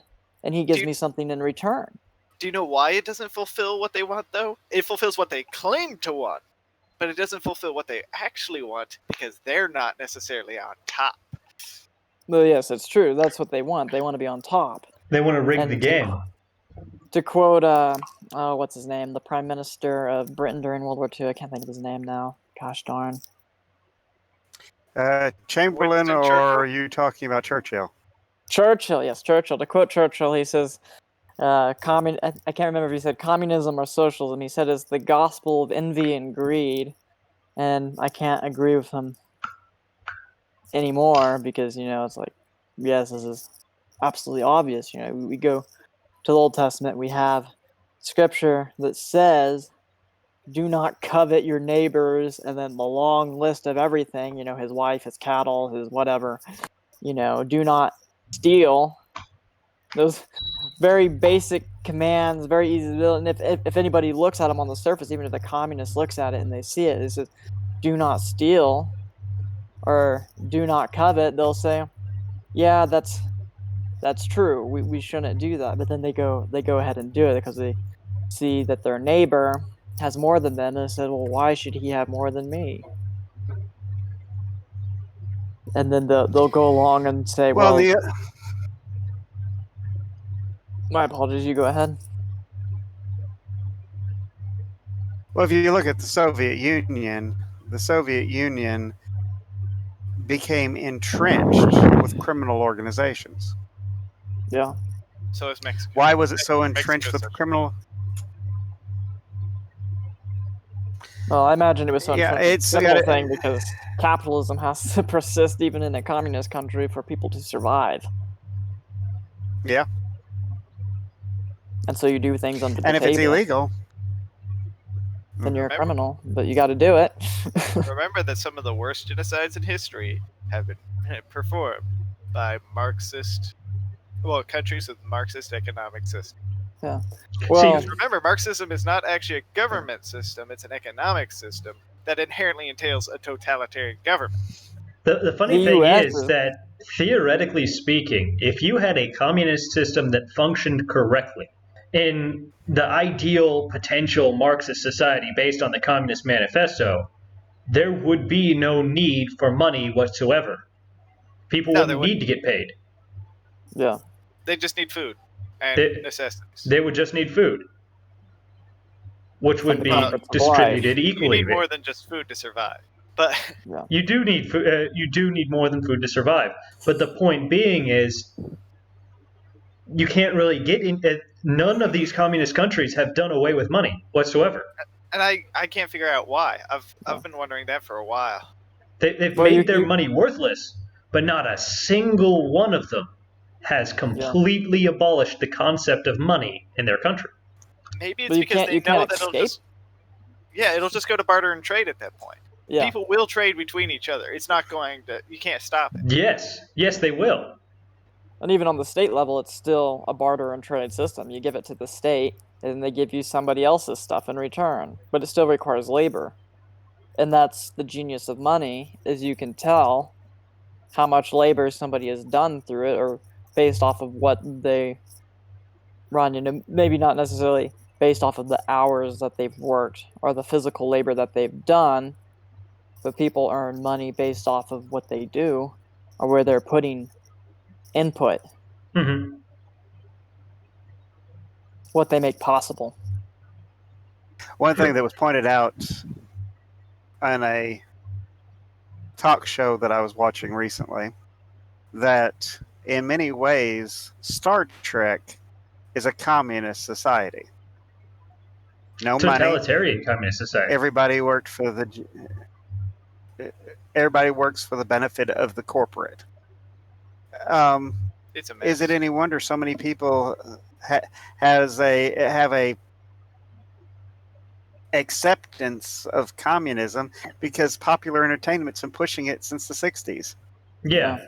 [SPEAKER 4] And he gives me something in return.
[SPEAKER 2] Do you know why it doesn't fulfill what they want, though? It fulfills what they claim to want, but it doesn't fulfill what they actually want because they're not necessarily on top.
[SPEAKER 4] Well, yes, it's true. That's what they want. They want to be on top.
[SPEAKER 3] They want to rig
[SPEAKER 4] And
[SPEAKER 3] the game.
[SPEAKER 4] To quote, what's his name? The Prime Minister of Britain during World War II. I can't think of his name now. Gosh darn.
[SPEAKER 1] Chamberlain,
[SPEAKER 2] Winston
[SPEAKER 1] or
[SPEAKER 2] Churchill?
[SPEAKER 1] are you talking about Churchill?
[SPEAKER 4] Churchill, yes, Churchill. To quote Churchill, he says, I can't remember if he said communism or socialism. He said it's the gospel of envy and greed. And I can't agree with him anymore because, it's like, yes, this is absolutely obvious. We go to the Old Testament, we have scripture that says, do not covet your neighbors, and then the long list of everything, his wife, his cattle, his whatever, do not steal. Those very basic commands, very easy to do. And if anybody looks at them on the surface, even if the communist looks at it and they see it, it says, do not steal or do not covet, they'll say, yeah, that's true. We shouldn't do that. But then they go ahead and do it because they see that their neighbor has more than them, and they said, well, why should he have more than me? And then they'll go along and say, well, My apologies. You go ahead.
[SPEAKER 1] Well, if you look at the Soviet Union became entrenched with criminal organizations.
[SPEAKER 4] Yeah.
[SPEAKER 2] So is Mexico.
[SPEAKER 1] Why was it so entrenched
[SPEAKER 2] Mexico's
[SPEAKER 1] with criminal?
[SPEAKER 4] Well, I imagine it was so
[SPEAKER 1] Yeah,
[SPEAKER 4] entrenched with
[SPEAKER 1] it's
[SPEAKER 4] simple thing because capitalism has to persist even in a communist country for people to survive.
[SPEAKER 1] yeah,
[SPEAKER 4] And so you do things under the
[SPEAKER 1] and if it's
[SPEAKER 4] table,
[SPEAKER 1] illegal,
[SPEAKER 4] then you're a
[SPEAKER 2] Remember,
[SPEAKER 4] criminal, but you got to do it.
[SPEAKER 2] remember that some of the worst genocides in history have been performed by countries with Marxist economic system.
[SPEAKER 4] Yeah.
[SPEAKER 3] See,
[SPEAKER 4] Well,
[SPEAKER 2] Remember, Marxism is not actually a government system; it's an economic system that inherently entails a totalitarian government.
[SPEAKER 3] the funny
[SPEAKER 4] the
[SPEAKER 3] thing
[SPEAKER 4] U.S.
[SPEAKER 3] is
[SPEAKER 4] is
[SPEAKER 3] that, theoretically speaking, if you had a communist system that functioned correctly in the ideal potential Marxist society based on the Communist Manifesto, there would be no need for money whatsoever. People
[SPEAKER 2] No, they
[SPEAKER 3] wouldn't
[SPEAKER 2] wouldn't.
[SPEAKER 3] need to get paid.
[SPEAKER 4] Yeah.
[SPEAKER 2] They just need food and
[SPEAKER 3] They,
[SPEAKER 2] necessities.
[SPEAKER 3] they would just need food, which would
[SPEAKER 4] the
[SPEAKER 3] be
[SPEAKER 4] comforts of
[SPEAKER 3] distributed
[SPEAKER 4] life.
[SPEAKER 2] You
[SPEAKER 3] equally.
[SPEAKER 2] need more than just food to survive. But
[SPEAKER 4] Yeah.
[SPEAKER 3] You do need food. You do need more than food to survive. But the point being is, you can't really get in. None of these communist countries have done away with money whatsoever.
[SPEAKER 2] and I can't figure out why. I've
[SPEAKER 4] Yeah.
[SPEAKER 2] been wondering that for a while.
[SPEAKER 3] They've
[SPEAKER 4] Well,
[SPEAKER 3] made their money worthless, but not a single one of them has completely abolished the concept of money in their country.
[SPEAKER 2] Maybe it's
[SPEAKER 4] But you
[SPEAKER 2] because
[SPEAKER 4] can't-
[SPEAKER 2] they
[SPEAKER 4] you
[SPEAKER 2] know
[SPEAKER 4] can't
[SPEAKER 2] that
[SPEAKER 4] escape?
[SPEAKER 2] it'll just go to barter and trade at that point.
[SPEAKER 4] Yeah.
[SPEAKER 2] People will trade between each other. It's not going to. You can't stop it.
[SPEAKER 3] Yes, they will.
[SPEAKER 4] And even on the state level, it's still a barter and trade system. You give it to the state, and they give you somebody else's stuff in return. But it still requires labor. And that's the genius of money, is you can tell how much labor somebody has done through it, or based off of what they run. You know, maybe not necessarily based off of the hours that they've worked or the physical labor that they've done, but people earn money based off of what they do or where they're putting input,
[SPEAKER 3] Hmm.
[SPEAKER 4] what they make possible.
[SPEAKER 1] one thing that was pointed out on a talk show that I was watching recently, that in many ways Star Trek is a communist society. No money.
[SPEAKER 3] Totalitarian communist society.
[SPEAKER 1] Everybody works for the benefit of the corporate.
[SPEAKER 2] It's a mess.
[SPEAKER 1] Is it any wonder so many people have a acceptance of communism, because popular entertainment's been pushing it since the 60s?
[SPEAKER 3] Yeah.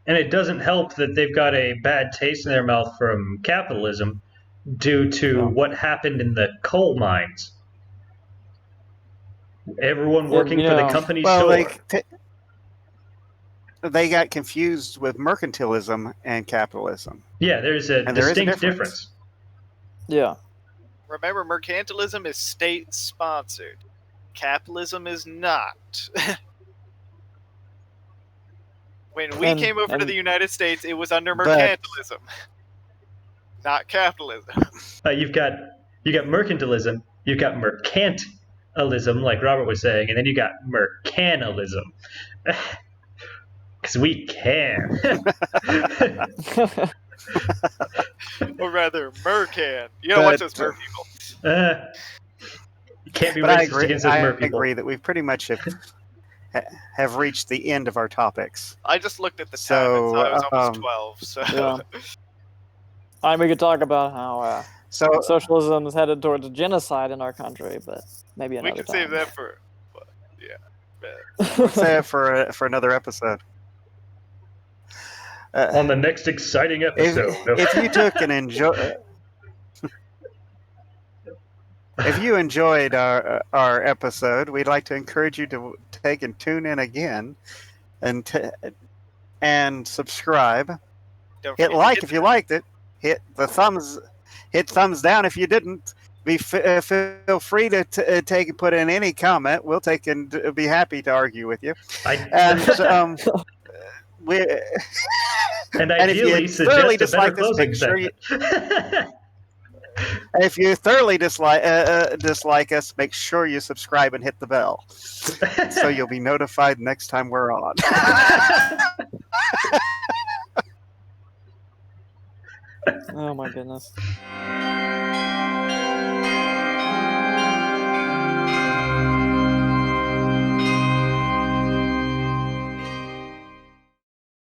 [SPEAKER 3] And it doesn't help that they've got a bad taste in their mouth from capitalism due to what happened in the coal mines. Everyone working for the company store.
[SPEAKER 1] They got confused with mercantilism and capitalism.
[SPEAKER 3] Yeah, there's a
[SPEAKER 1] And there is a
[SPEAKER 3] distinct
[SPEAKER 1] difference.
[SPEAKER 4] Yeah.
[SPEAKER 2] Remember, mercantilism is state-sponsored. Capitalism is not. When we came over to the United States, it was under mercantilism, not capitalism.
[SPEAKER 3] You've got mercantilism, you've got mercantilism, like Robert was saying, and then you got mercantilism. Because we can.
[SPEAKER 2] Or rather, mercan. You gotta watch those mer people.
[SPEAKER 3] You can't be
[SPEAKER 1] But
[SPEAKER 3] racist against those mer people.
[SPEAKER 1] I agree that we pretty much have reached the end of our topics.
[SPEAKER 2] I just looked at the time and saw it was almost 12. So
[SPEAKER 4] yeah. We could talk about how socialism is headed towards genocide in our country, but maybe another time.
[SPEAKER 2] We can save that for,
[SPEAKER 1] Let's save it for another episode.
[SPEAKER 3] On the next exciting episode.
[SPEAKER 1] If you took and if you enjoyed our episode, we'd like to encourage you to take and tune in again, and subscribe. Hit like if you liked it. Hit thumbs down if you didn't. Feel free to take and put in any comment. We'll take and be happy to argue with you.
[SPEAKER 3] And
[SPEAKER 1] And if you
[SPEAKER 3] ideally,
[SPEAKER 1] thoroughly
[SPEAKER 3] suggest a better
[SPEAKER 1] dislike this,
[SPEAKER 3] closing
[SPEAKER 1] make sure you.
[SPEAKER 3] segment.
[SPEAKER 1] If you thoroughly dislike us, make sure you subscribe and hit the bell, so you'll be notified next time we're on.
[SPEAKER 4] Oh my goodness.